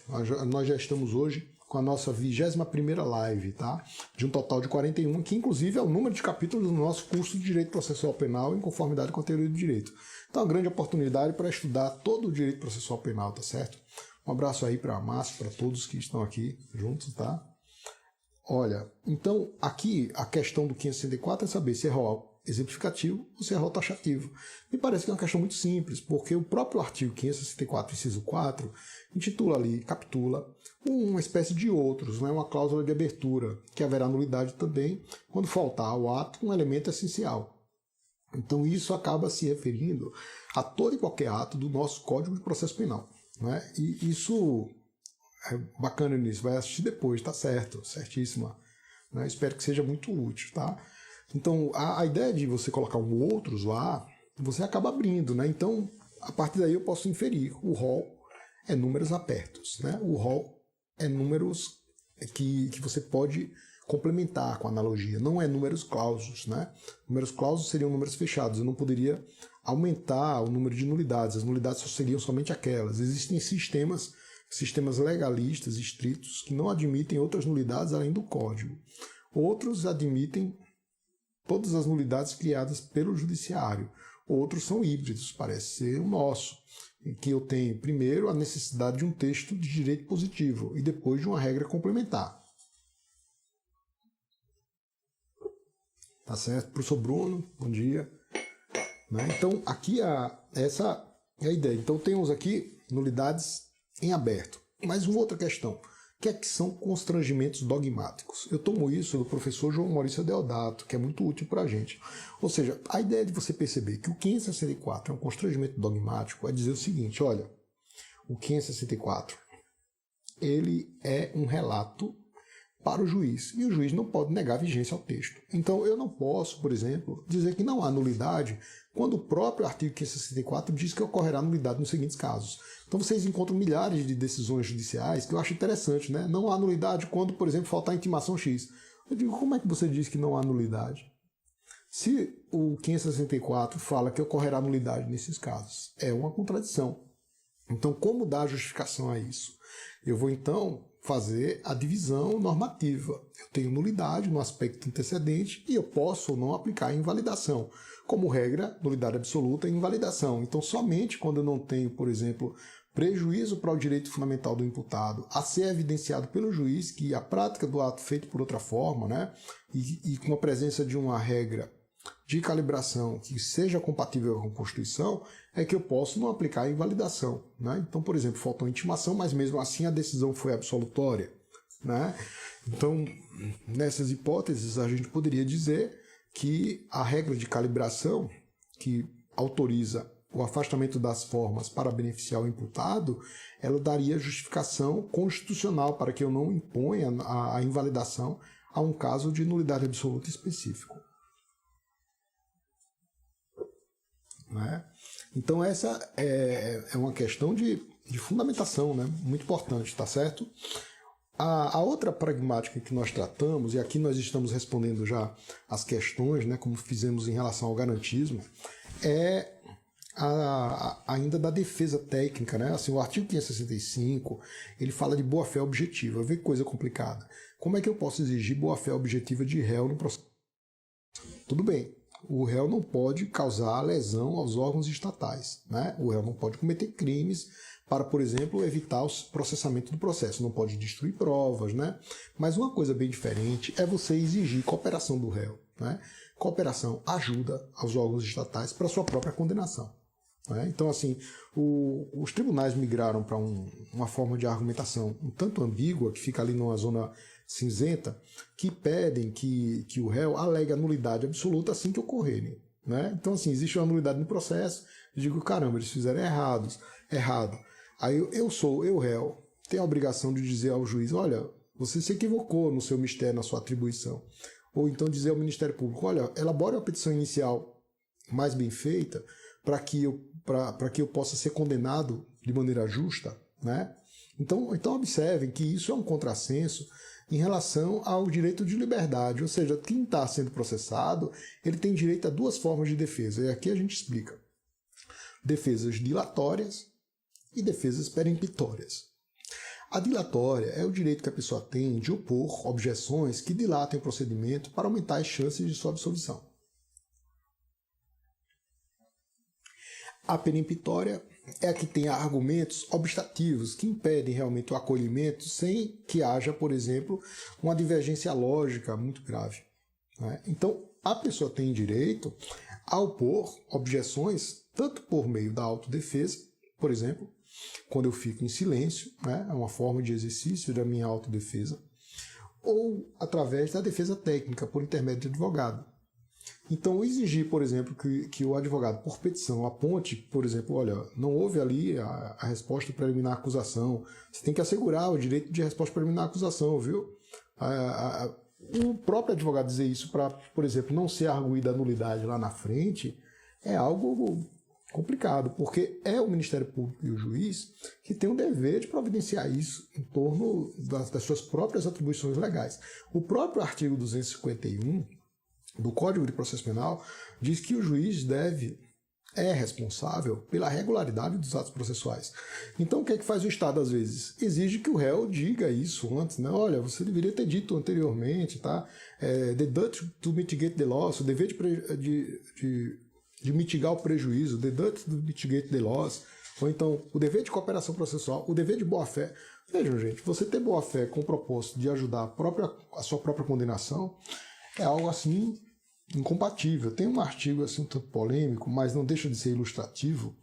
[SPEAKER 1] Nós já estamos hoje com a nossa 21ª live, tá? De um total de 41, que inclusive é o número de capítulos do nosso curso de Direito Processual Penal em conformidade com a teoria do direito. Então é uma grande oportunidade para estudar todo o direito processual penal, tá certo? Um abraço aí para a Márcia, para todos que estão aqui juntos, tá? Olha, então aqui a questão do 564 é saber se exemplificativo ou se é rol taxativo. Me parece que é uma questão muito simples, porque o próprio artigo 564, inciso 4, intitula ali, capitula, uma espécie de outros, né, uma cláusula de abertura, que haverá nulidade também quando faltar ao ato um elemento essencial. Então isso acaba se referindo a todo e qualquer ato do nosso Código de Processo Penal, né? E isso é bacana nisso, vai assistir depois, tá certo, certíssima. Né? Espero que seja muito útil, tá? Então, a ideia de você colocar um outros lá, você acaba abrindo, né? Então, a partir daí eu posso inferir. O rol é números abertos, né? O rol é números que você pode complementar com a analogia. Não é números clausos, né? Números clausos seriam números fechados. Eu não poderia aumentar o número de nulidades. As nulidades só seriam somente aquelas. Existem sistemas legalistas estritos que não admitem outras nulidades além do código. Outros admitem todas as nulidades criadas pelo judiciário. Outros são híbridos, parece ser o nosso, em que eu tenho primeiro a necessidade de um texto de direito positivo e depois de uma regra complementar. Tá certo? Professor Bruno, bom dia. Né? Então, aqui essa é a ideia. Então, temos aqui nulidades em aberto. Mas uma outra questão. O que é que são constrangimentos dogmáticos? Eu tomo isso do professor João Maurício Deodato, que é muito útil para a gente. Ou seja, a ideia de você perceber que o 564 é um constrangimento dogmático é dizer o seguinte, olha, o 564 ele é um relato para o juiz, e o juiz não pode negar a vigência ao texto. Então, eu não posso, por exemplo, dizer que não há nulidade quando o próprio artigo 564 diz que ocorrerá nulidade nos seguintes casos. Então, vocês encontram milhares de decisões judiciais que eu acho interessante, né? Não há nulidade quando, por exemplo, faltar intimação X. Eu digo, como é que você diz que não há nulidade? Se o 564 fala que ocorrerá nulidade nesses casos, é uma contradição. Então, como dar justificação a isso? Eu vou, então, fazer a divisão normativa. Eu tenho nulidade no aspecto antecedente e eu posso ou não aplicar a invalidação. Como regra, nulidade absoluta e invalidação. Então, somente quando eu não tenho, por exemplo, prejuízo para o direito fundamental do imputado a ser evidenciado pelo juiz que a prática do ato feito por outra forma, né, e com a presença de uma regra de calibração que seja compatível com a Constituição, é que eu posso não aplicar a invalidação. Né? Então, por exemplo, faltou intimação, mas mesmo assim a decisão foi absolutória. Né? Então, nessas hipóteses, a gente poderia dizer que a regra de calibração, que autoriza o afastamento das formas para beneficiar o imputado, ela daria justificação constitucional para que eu não imponha a invalidação a um caso de nulidade absoluta específico. Né? Então essa é uma questão de fundamentação, né? Muito importante, tá certo? A outra pragmática que nós tratamos, e aqui nós estamos respondendo já as questões, né, como fizemos em relação ao garantismo, é ainda da defesa técnica. Né? Assim, o artigo 565 ele fala de boa-fé objetiva. Vê que coisa complicada. Como é que eu posso exigir boa-fé objetiva de réu no processo? Tudo bem. O réu não pode causar lesão aos órgãos estatais. Né? O réu não pode cometer crimes para, por exemplo, evitar o processamento do processo. Não pode destruir provas. Né? Mas uma coisa bem diferente é você exigir cooperação do réu. Né? Cooperação ajuda aos órgãos estatais para sua própria condenação. Né? Então, assim, os tribunais migraram para uma forma de argumentação um tanto ambígua, que fica ali numa zona cinzenta, que pedem que o réu alegue a nulidade absoluta assim que ocorrerem. Né? Então, assim, existe uma nulidade no processo, eu digo, caramba, eles fizeram errado. Aí eu réu, tenho a obrigação de dizer ao juiz, olha, você se equivocou no seu mistério, na sua atribuição. Ou então dizer ao Ministério Público, olha, elabore uma petição inicial mais bem feita para que eu possa ser condenado de maneira justa. Né? Então observem que isso é um contrassenso em relação ao direito de liberdade, ou seja, quem está sendo processado, ele tem direito a duas formas de defesa, e aqui a gente explica. Defesas dilatórias e defesas peremptórias. A dilatória é o direito que a pessoa tem de opor objeções que dilatem o procedimento para aumentar as chances de sua absolvição. A peremptória é a que tem argumentos obstativos que impedem realmente o acolhimento sem que haja, por exemplo, uma divergência lógica muito grave. Né? Então, a pessoa tem direito a opor objeções, tanto por meio da autodefesa, por exemplo, quando eu fico em silêncio, né, é uma forma de exercício da minha autodefesa, ou através da defesa técnica, por intermédio de advogado. Então, exigir, por exemplo, que o advogado, por petição, aponte, por exemplo, olha, não houve ali a resposta preliminar à acusação, você tem que assegurar o direito de resposta preliminar à acusação, viu? O próprio advogado dizer isso para, por exemplo, não ser arguída a nulidade lá na frente, é algo complicado, porque é o Ministério Público e o juiz que tem o dever de providenciar isso em torno das suas próprias atribuições legais. O próprio artigo 251 do Código de Processo Penal diz que o juiz é responsável pela regularidade dos atos processuais. Então, o que é que faz o Estado às vezes? Exige que o réu diga isso antes, né? Olha, você deveria ter dito anteriormente, tá? The duty to mitigate the loss, o dever de mitigar o prejuízo, the duty to mitigate the loss, ou então o dever de cooperação processual, o dever de boa-fé. Vejam, gente, você ter boa-fé com o propósito de ajudar a sua própria condenação é algo assim incompatível. Tem um artigo assim um tanto polêmico, mas não deixa de ser ilustrativo,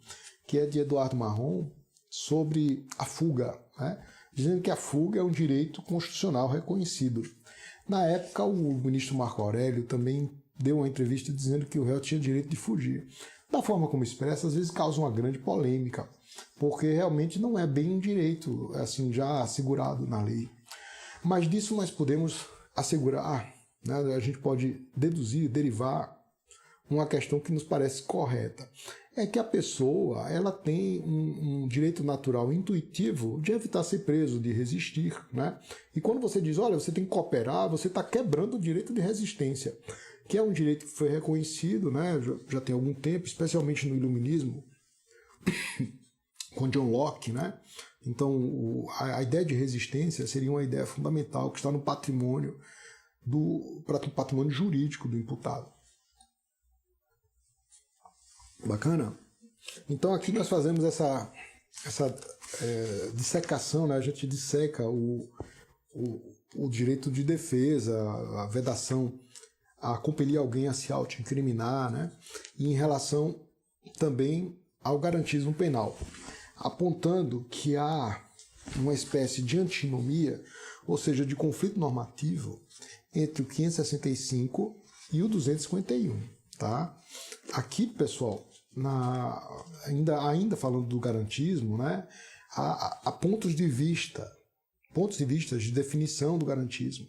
[SPEAKER 1] que é de Eduardo Marrom, sobre a fuga, né? Dizendo que a fuga é um direito constitucional reconhecido. Na época, o ministro Marco Aurélio também deu uma entrevista dizendo que o réu tinha direito de fugir. Da forma como expressa, às vezes causa uma grande polêmica, porque realmente não é bem um direito assim, já assegurado na lei. Mas disso nós podemos assegurar, né? A gente pode deduzir, derivar uma questão que nos parece correta. É que a pessoa ela tem um direito natural intuitivo de evitar ser preso, de resistir, né? E quando você diz, olha, você tem que cooperar, você está quebrando o direito de resistência, que é um direito que foi reconhecido, né, já tem algum tempo, especialmente no Iluminismo, com John Locke, né? Então, a ideia de resistência seria uma ideia fundamental que está no patrimônio patrimônio jurídico do imputado. Bacana? Então aqui nós fazemos essa dissecação, né? A gente disseca o direito de defesa, a vedação a compelir alguém a se auto-incriminar, né? E em relação também ao garantismo penal, apontando que há uma espécie de antinomia, ou seja, de conflito normativo entre o 565 e o 251, tá? Aqui, pessoal, ainda falando do garantismo, né, há pontos de vista de definição do garantismo.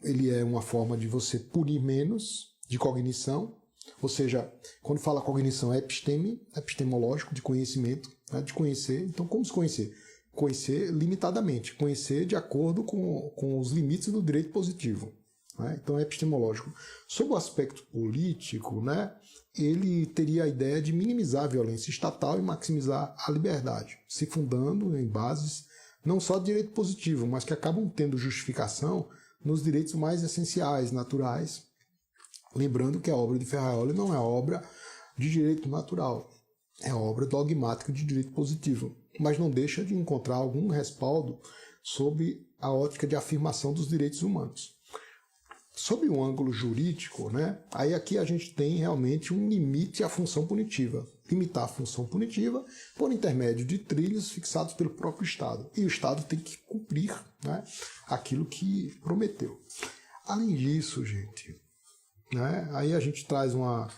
[SPEAKER 1] Ele é uma forma de você punir menos, de cognição, ou seja, quando fala cognição é epistemológico, de conhecimento, né, de conhecer. Então, como se conhecer? Conhecer limitadamente, conhecer de acordo com os limites do direito positivo, né? Então é epistemológico. Sob o aspecto político, né, ele teria a ideia de minimizar a violência estatal e maximizar a liberdade, se fundando em bases não só de direito positivo, mas que acabam tendo justificação nos direitos mais essenciais, naturais. Lembrando que a obra de Ferraioli não é obra de direito natural, é obra dogmática de direito positivo, mas não deixa de encontrar algum respaldo sob a ótica de afirmação dos direitos humanos. Sob um ângulo jurídico, né, aí aqui a gente tem realmente um limite à função punitiva. Limitar a função punitiva por intermédio de trilhos fixados pelo próprio Estado. E o Estado tem que cumprir, né, aquilo que prometeu. Além disso, gente, né, aí a gente traz uma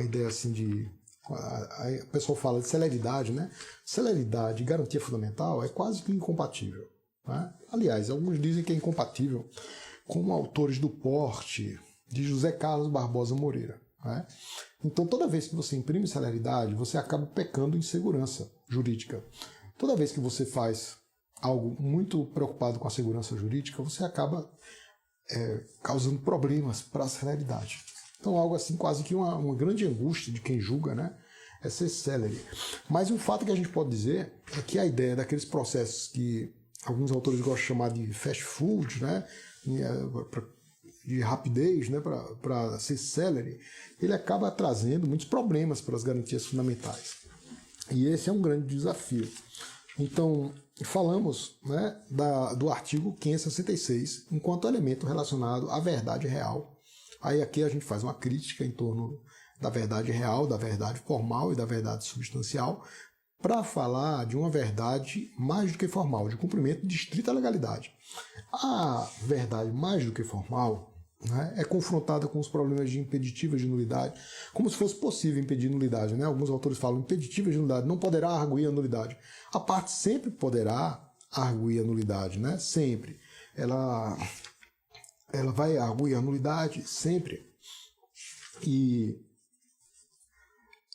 [SPEAKER 1] ideia assim de... Aí o pessoal fala de celeridade, né? Celeridade e garantia fundamental é quase que incompatível, né? Aliás, alguns dizem que é incompatível, como autores do porte de José Carlos Barbosa Moreira, né? Então, toda vez que você imprime celeridade, você acaba pecando em segurança jurídica. Toda vez que você faz algo muito preocupado com a segurança jurídica, você acaba causando problemas para a celeridade. Então, algo assim, quase que uma grande angústia de quem julga, né, é ser célere. Mas um fato que a gente pode dizer é que a ideia daqueles processos que alguns autores gostam de chamar de fast food, né, de rapidez, né, para ser célere, ele acaba trazendo muitos problemas para as garantias fundamentais. E esse é um grande desafio. Então, falamos, né, do artigo 566 enquanto elemento relacionado à verdade real, Aí aqui a gente faz uma crítica em torno da verdade real, da verdade formal e da verdade substancial, para falar de uma verdade mais do que formal, de cumprimento de estrita legalidade. A verdade mais do que formal, né, é confrontada com os problemas de impeditivas de nulidade, como se fosse possível impedir nulidade. Né? Alguns autores falam impeditivas de nulidade, não poderá arguir a nulidade. A parte sempre poderá arguir a nulidade, né? Sempre. Ela vai arguir a nulidade sempre. E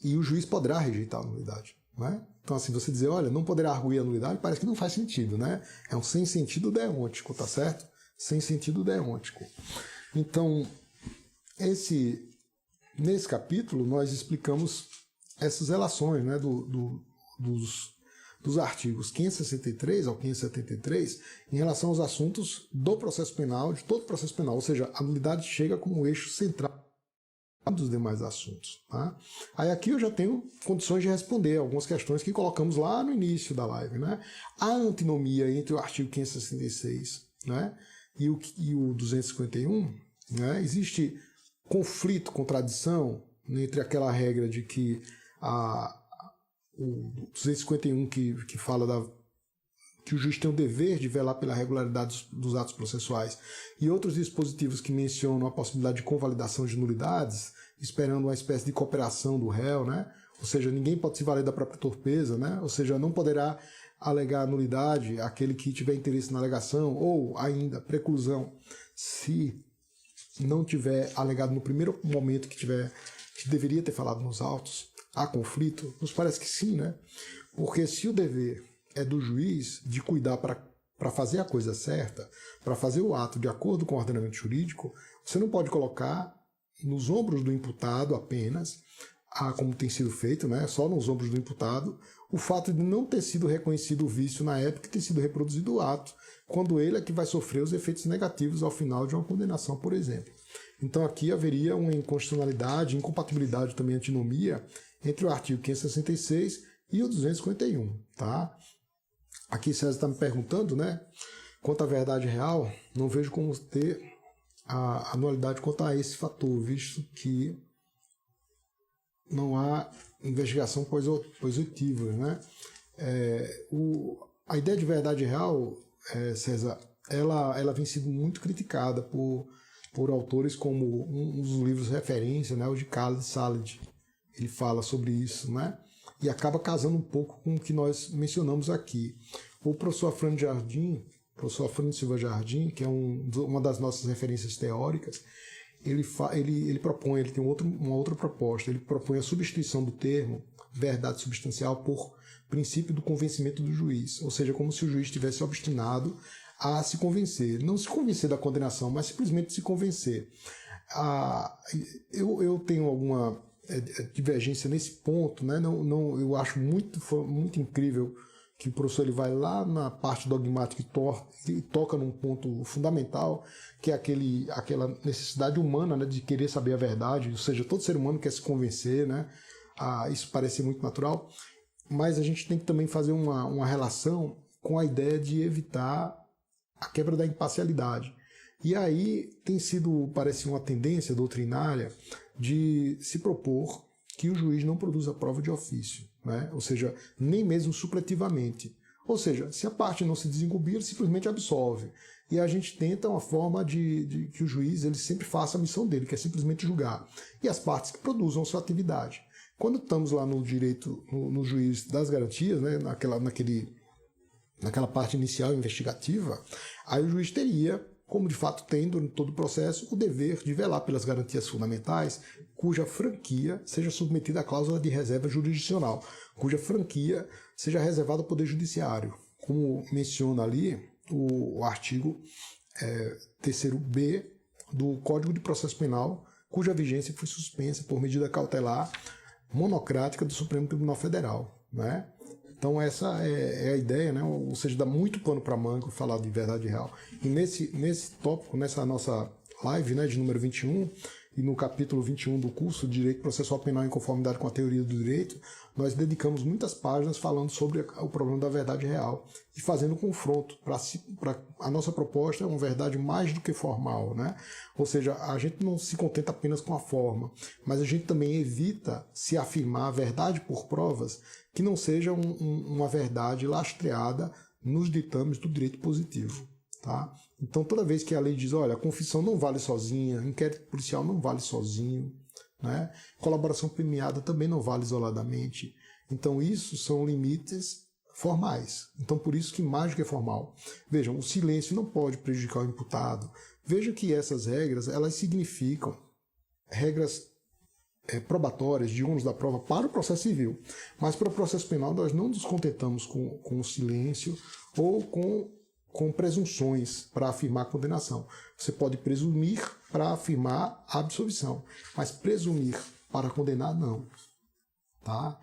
[SPEAKER 1] o juiz poderá rejeitar a nulidade. Né? Então, assim, você dizer, olha, não poderá arguir a nulidade, parece que não faz sentido, né? É um sem sentido deôntico, tá certo? Sem sentido deôntico. Então, nesse capítulo, nós explicamos essas relações, né, dos artigos 563 ao 573 em relação aos assuntos do processo penal, de todo o processo penal, ou seja, a nulidade chega como eixo central dos demais assuntos. Tá? Aí aqui eu já tenho condições de responder algumas questões que colocamos lá no início da live. Né? A antinomia entre o artigo 566, né, e o 251, né, existe conflito, contradição entre aquela regra de que o 251 que fala que o juiz tem o dever de velar pela regularidade dos atos processuais, e outros dispositivos que mencionam a possibilidade de convalidação de nulidades, esperando uma espécie de cooperação do réu, né? Ou seja, ninguém pode se valer da própria torpeza, né? Ou seja, não poderá alegar nulidade aquele que tiver interesse na alegação, ou ainda preclusão, se não tiver alegado no primeiro momento que deveria ter falado nos autos. Há conflito? Nos parece que sim, né? Porque se o dever é do juiz de cuidar para fazer a coisa certa, para fazer o ato de acordo com o ordenamento jurídico, você não pode colocar nos ombros do imputado apenas, como tem sido feito, né? Só nos ombros do imputado, o fato de não ter sido reconhecido o vício na época que tem sido reproduzido o ato, quando ele é que vai sofrer os efeitos negativos ao final de uma condenação, por exemplo. Então aqui haveria uma inconstitucionalidade, incompatibilidade também, antinomia, entre o artigo 566 e o 251, tá? Aqui César está me perguntando, né? Quanto à verdade real, não vejo como ter a anualidade quanto a esse fator, visto que não há investigação positiva, né? A ideia de verdade real, César, ela vem sendo muito criticada por autores como um dos livros de referência, né? O de Khaled Salid. Ele fala sobre isso, né? E acaba casando um pouco com o que nós mencionamos aqui. O professor Afrânio Silva Jardim, que é uma das nossas referências teóricas, ele propõe, ele tem uma outra proposta, ele propõe a substituição do termo verdade substancial por princípio do convencimento do juiz, ou seja, como se o juiz tivesse obstinado a se convencer, não se convencer da condenação, mas simplesmente se convencer. Eu tenho alguma divergência nesse ponto, né? Eu acho muito incrível que o professor ele vai lá na parte dogmática e toca num ponto fundamental, que é aquela necessidade humana, né, de querer saber a verdade, ou seja, todo ser humano quer se convencer, né? Isso parece muito natural, mas a gente tem que também fazer uma relação com a ideia de evitar a quebra da imparcialidade. E aí parece uma tendência doutrinária de se propor que o juiz não produza prova de ofício, né? Ou seja, nem mesmo supletivamente. Ou seja, se a parte não se desincumbir, ele simplesmente absolve. E a gente tenta uma forma de que o juiz ele sempre faça a missão dele, que é simplesmente julgar. E as partes que produzam sua atividade. Quando estamos lá no direito, no juiz das garantias, né? naquela parte inicial investigativa, aí o juiz teria, como de fato tem durante todo o processo, o dever de velar pelas garantias fundamentais, cuja franquia seja submetida à cláusula de reserva jurisdicional, cuja franquia seja reservada ao Poder Judiciário, como menciona ali o artigo 3º-B do Código de Processo Penal, cuja vigência foi suspensa por medida cautelar monocrática do Supremo Tribunal Federal, né? Então essa é a ideia, né? Ou seja, dá muito pano para manga falar de verdade real. E nesse tópico, nessa nossa live, né, de número 21, e no capítulo 21 do curso de Direito Processual Penal em Conformidade com a Teoria do Direito, nós dedicamos muitas páginas falando sobre o problema da verdade real e fazendo um confronto. A nossa proposta é uma verdade mais do que formal, né? Ou seja, a gente não se contenta apenas com a forma, mas a gente também evita se afirmar a verdade por provas que não seja uma verdade lastreada nos ditames do direito positivo. Tá? Então, toda vez que a lei diz, olha, a confissão não vale sozinha, inquérito policial não vale sozinho, né? Colaboração premiada também não vale isoladamente. Então, isso são limites formais. Então, por isso que mais do que formal. Vejam, o silêncio não pode prejudicar o imputado. Veja que essas regras, elas significam regras probatórias de ônus da prova para o processo civil. Mas para o processo penal, nós não nos contentamos com o silêncio ou com presunções para afirmar a condenação. Você pode presumir para afirmar a absolvição, mas presumir para condenar, não. Tá?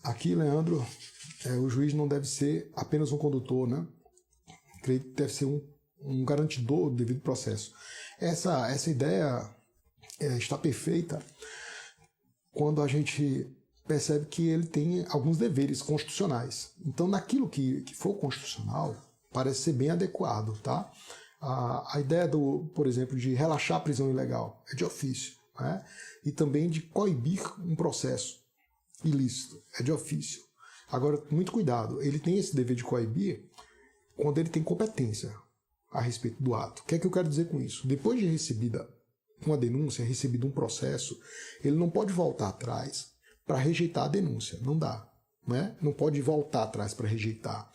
[SPEAKER 1] Aqui, Leandro, o juiz não deve ser apenas um condutor, né? Creio que deve ser um garantidor do devido processo. Essa ideia está perfeita quando a gente percebe que ele tem alguns deveres constitucionais. Então, naquilo que for constitucional, parece ser bem adequado, tá? A ideia, por exemplo, de relaxar a prisão ilegal é de ofício, né? E também de coibir um processo ilícito é de ofício. Agora, muito cuidado, ele tem esse dever de coibir quando ele tem competência a respeito do ato. O que é que eu quero dizer com isso? Depois de recebida uma denúncia, recebido um processo, ele não pode voltar atrás para rejeitar a denúncia, não dá, né? Não pode voltar atrás para rejeitar.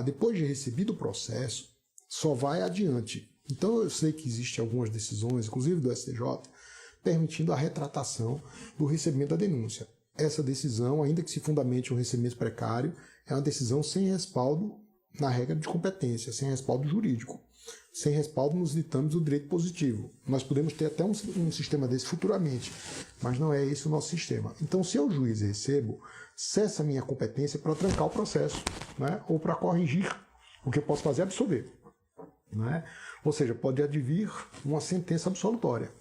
[SPEAKER 1] Depois de recebido o processo, só vai adiante. Então eu sei que existem algumas decisões, inclusive do STJ, permitindo a retratação do recebimento da denúncia. Essa decisão, ainda que se fundamente um recebimento precário, é uma decisão sem respaldo na regra de competência, sem respaldo jurídico, sem respaldo nos ditames do direito positivo. Nós podemos ter até um sistema desse futuramente, mas não é esse o nosso sistema. Então, se eu, juiz, recebo, cessa a minha competência para trancar o processo, né? Ou para corrigir. O que eu posso fazer é absolver, né? Ou seja, pode advir uma sentença absolutória,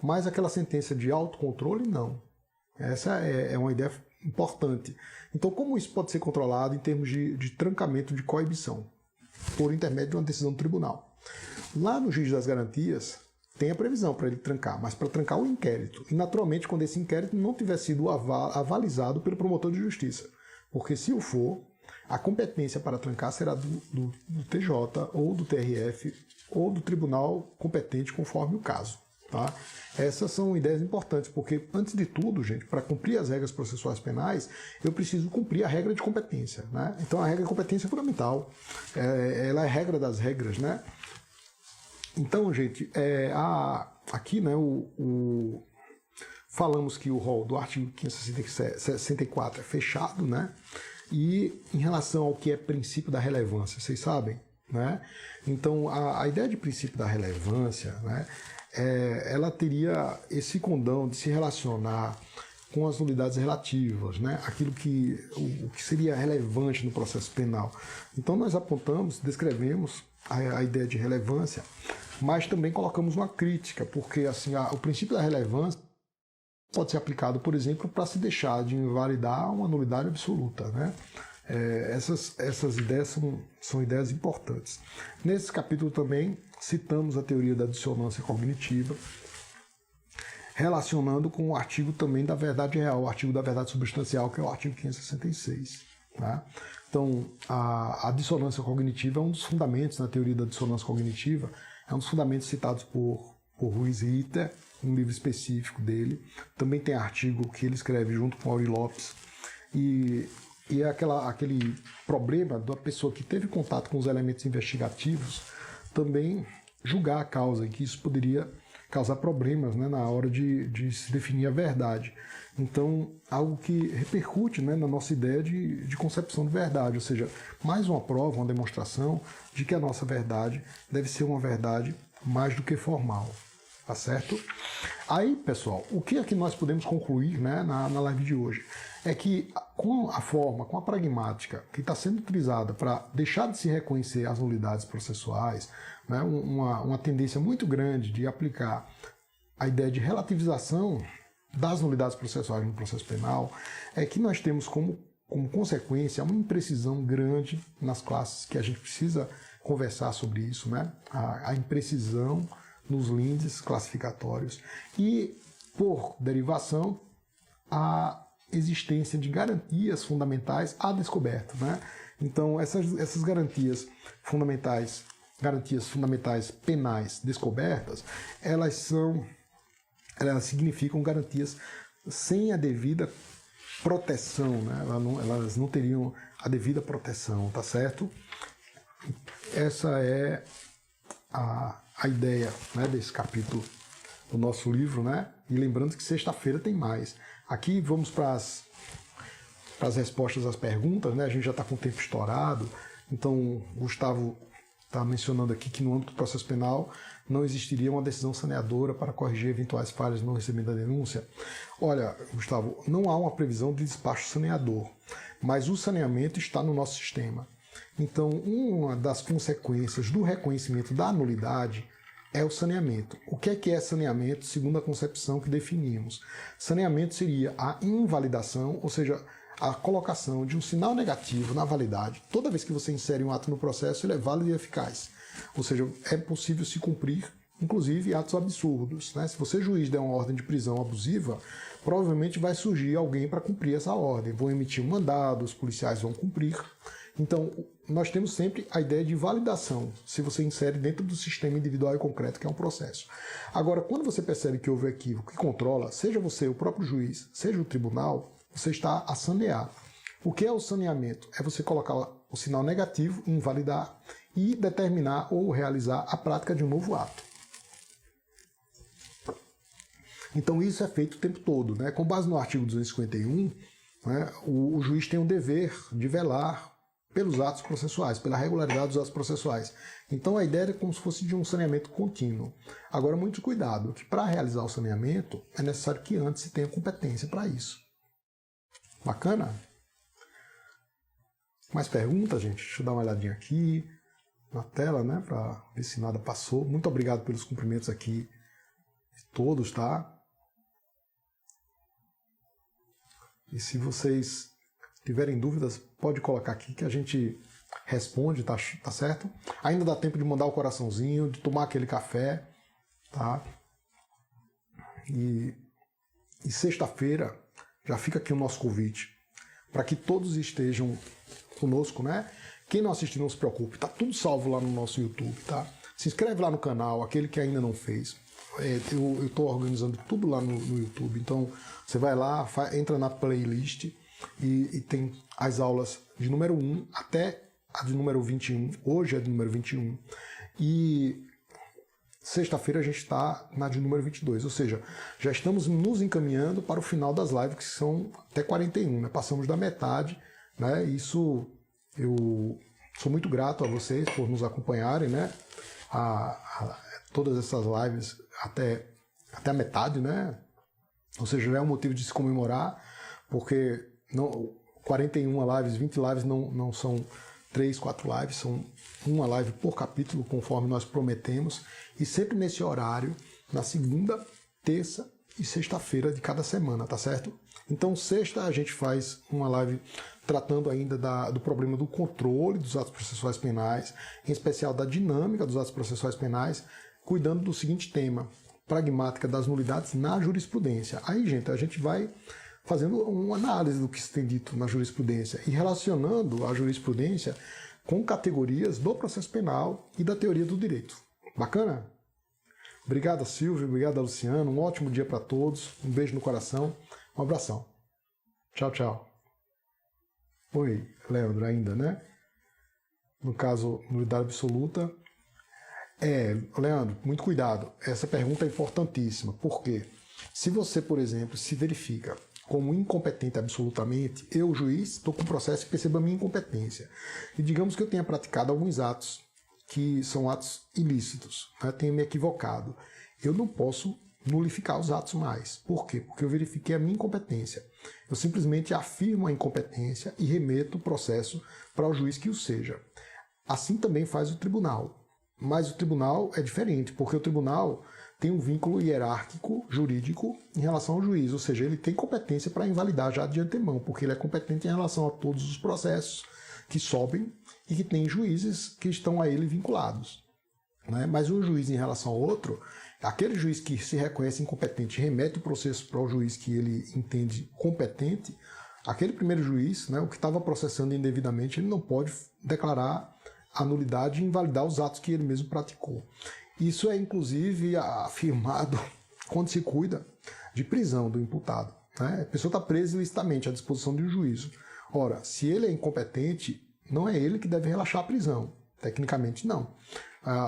[SPEAKER 1] mas aquela sentença de autocontrole, não. Essa é uma ideia importante. Então, como isso pode ser controlado em termos de trancamento de coibição, por intermédio de uma decisão do tribunal? Lá no juiz das garantias, tem a previsão para ele trancar, mas para trancar o inquérito. E, naturalmente, quando esse inquérito não tiver sido avalizado pelo promotor de justiça. Porque, se o for, a competência para trancar será do TJ, ou do TRF, ou do tribunal competente, conforme o caso. Tá? Essas são ideias importantes, porque, antes de tudo, gente, para cumprir as regras processuais penais, eu preciso cumprir a regra de competência, né? Então, a regra de competência é fundamental. Ela é a regra das regras, né? Então, gente, aqui, né, falamos que o rol do artigo 564 é fechado, né? E em relação ao que é princípio da relevância, vocês sabem, né? Então, a ideia de princípio da relevância, né, ela teria esse condão de se relacionar com as nulidades relativas, né? O que seria relevante no processo penal. Então, nós apontamos, descrevemos a ideia de relevância, mas também colocamos uma crítica, porque assim, o princípio da relevância pode ser aplicado, por exemplo, para se deixar de invalidar uma nulidade absoluta, né? Essas ideias são ideias importantes. Nesse capítulo também citamos a teoria da dissonância cognitiva, relacionando com o artigo também da verdade real, o artigo da verdade substancial, que é o artigo 566. Tá? Então, a dissonância cognitiva é um dos fundamentos na teoria da dissonância cognitiva, é um dos fundamentos citados por Ruiz Ritter, um livro específico dele. Também tem artigo que ele escreve junto com Auri Lopes. E é aquele problema da pessoa que teve contato com os elementos investigativos também julgar a causa, e que isso poderia causar problemas, né, na hora de se definir a verdade. Então, algo que repercute, né, na nossa ideia de concepção de verdade, ou seja, mais uma prova, uma demonstração de que a nossa verdade deve ser uma verdade mais do que formal. Tá certo? Aí, pessoal, o que é que nós podemos concluir, né, na live de hoje? É que com a forma, com a pragmática que está sendo utilizada para deixar de se reconhecer as nulidades processuais, né, uma tendência muito grande de aplicar a ideia de relativização das nulidades processuais no processo penal é que nós temos como consequência uma imprecisão grande nas classes, que a gente precisa conversar sobre isso, né? A imprecisão nos lindes classificatórios e, por derivação, a existência de garantias fundamentais à descoberta, né? Então, essas garantias fundamentais penais descobertas, elas significam garantias sem a devida proteção, né? Elas não teriam a devida proteção, tá certo? Essa é a ideia, né, desse capítulo do nosso livro, né? E lembrando que sexta-feira tem mais. Aqui vamos para as respostas às perguntas, né? A gente já está com o tempo estourado, então Gustavo está mencionando aqui que no âmbito do processo penal não existiria uma decisão saneadora para corrigir eventuais falhas no recebimento da denúncia. Olha, Gustavo, não há uma previsão de despacho saneador, mas o saneamento está no nosso sistema. Então, uma das consequências do reconhecimento da nulidade é o saneamento. O que é saneamento, segundo a concepção que definimos? Saneamento seria a invalidação, ou seja, a colocação de um sinal negativo na validade. Toda vez que você insere um ato no processo, ele é válido e eficaz. Ou seja, é possível se cumprir, inclusive, atos absurdos, né? Se você, juiz, der uma ordem de prisão abusiva, provavelmente vai surgir alguém para cumprir essa ordem. Vão emitir um mandado, os policiais vão cumprir. Então, nós temos sempre a ideia de validação, se você insere dentro do sistema individual e concreto, que é um processo. Agora, quando você percebe que houve equívoco e controla, seja você o próprio juiz, seja o tribunal, você está a sanear. O que é o saneamento? É você colocar o sinal negativo, invalidar e determinar ou realizar a prática de um novo ato. Então isso é feito o tempo todo, né? Com base no artigo 251, né, o juiz tem o dever de velar pelos atos processuais, pela regularidade dos atos processuais. Então a ideia é como se fosse de um saneamento contínuo. Agora, muito cuidado, que para realizar o saneamento é necessário que antes se tenha competência para isso. Bacana? Mais perguntas, gente? Deixa eu dar uma olhadinha aqui na tela, né, para ver se nada passou. Muito obrigado pelos cumprimentos aqui de todos, tá? E se vocês tiverem dúvidas, pode colocar aqui que a gente responde, tá certo? Ainda dá tempo de mandar o coraçãozinho, de tomar aquele café, tá? E sexta-feira já fica aqui o nosso convite para que todos estejam conosco, né? Quem não assistiu, não se preocupe, tá tudo salvo lá no nosso YouTube, tá? Se inscreve lá no canal, aquele que ainda não fez. Eu estou organizando tudo lá no YouTube, então você vai lá, entra na playlist e tem as aulas de número 1 até a de número 21. Hoje é de número 21. E sexta-feira a gente está na de número 22, ou seja, já estamos nos encaminhando para o final das lives, que são até 41, né? Passamos da metade, né? Isso, eu sou muito grato a vocês por nos acompanharem, né? Todas essas lives até a metade, né? Ou seja, já é um motivo de se comemorar, porque 41 lives, 20 lives não são 3, 4 lives, são uma live por capítulo, conforme nós prometemos, e sempre nesse horário, na segunda, terça e sexta-feira de cada semana, tá certo? Então, sexta a gente faz uma live tratando ainda do problema do controle dos atos processuais penais, em especial da dinâmica dos atos processuais penais, cuidando do seguinte tema: pragmática das nulidades na jurisprudência. Aí, gente, a gente vai fazendo uma análise do que se tem dito na jurisprudência e relacionando a jurisprudência com categorias do processo penal e da teoria do direito. Bacana? Obrigado, Silvio. Obrigado, Luciano. Um ótimo dia para todos. Um beijo no coração. Um abração. Tchau, tchau. Oi, Leandro, ainda, né? No caso, nulidade absoluta. Leandro, muito cuidado. Essa pergunta é importantíssima. Por quê? Se você, por exemplo, se verifica como incompetente absolutamente, eu, juiz, estou com o processo e percebo a minha incompetência. E digamos que eu tenha praticado alguns atos que são atos ilícitos, né? Tenho me equivocado. Eu não posso nulificar os atos mais. Por quê? Porque eu verifiquei a minha incompetência. Eu simplesmente afirmo a incompetência e remeto o processo para o juiz que o seja. Assim também faz o tribunal. Mas o tribunal é diferente, porque o tribunal tem um vínculo hierárquico, jurídico, em relação ao juiz, ou seja, ele tem competência para invalidar já de antemão, porque ele é competente em relação a todos os processos que sobem e que tem juízes que estão a ele vinculados. Né? Mas um juiz em relação ao outro, aquele juiz que se reconhece incompetente remete o processo para o juiz que ele entende competente, aquele primeiro juiz, né, o que estava processando indevidamente, ele não pode declarar a nulidade e invalidar os atos que ele mesmo praticou. Isso é, inclusive, afirmado quando se cuida de prisão do imputado. Né? A pessoa está presa ilicitamente à disposição de um juízo. Ora, se ele é incompetente, não é ele que deve relaxar a prisão. Tecnicamente, não.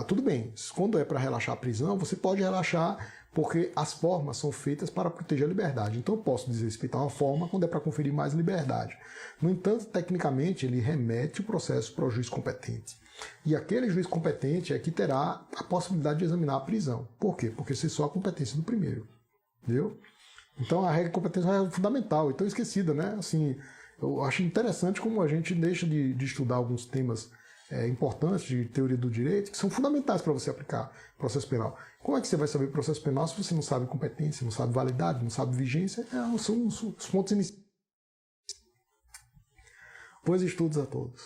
[SPEAKER 1] Tudo bem, quando é para relaxar a prisão, você pode relaxar porque as formas são feitas para proteger a liberdade. Então eu posso desrespeitar uma forma quando é para conferir mais liberdade. No entanto, tecnicamente, ele remete o processo para o juiz competente. E aquele juiz competente é que terá a possibilidade de examinar a prisão. Por quê? Porque isso é só a competência do primeiro. Entendeu? Então a regra de competência é fundamental, então esquecida, né? Assim, eu acho interessante como a gente deixa de estudar alguns temas importantes de teoria do direito, que são fundamentais para você aplicar processo penal. Como é que você vai saber processo penal se você não sabe competência, não sabe validade, não sabe vigência? São os pontos iniciais. Bons estudos a todos.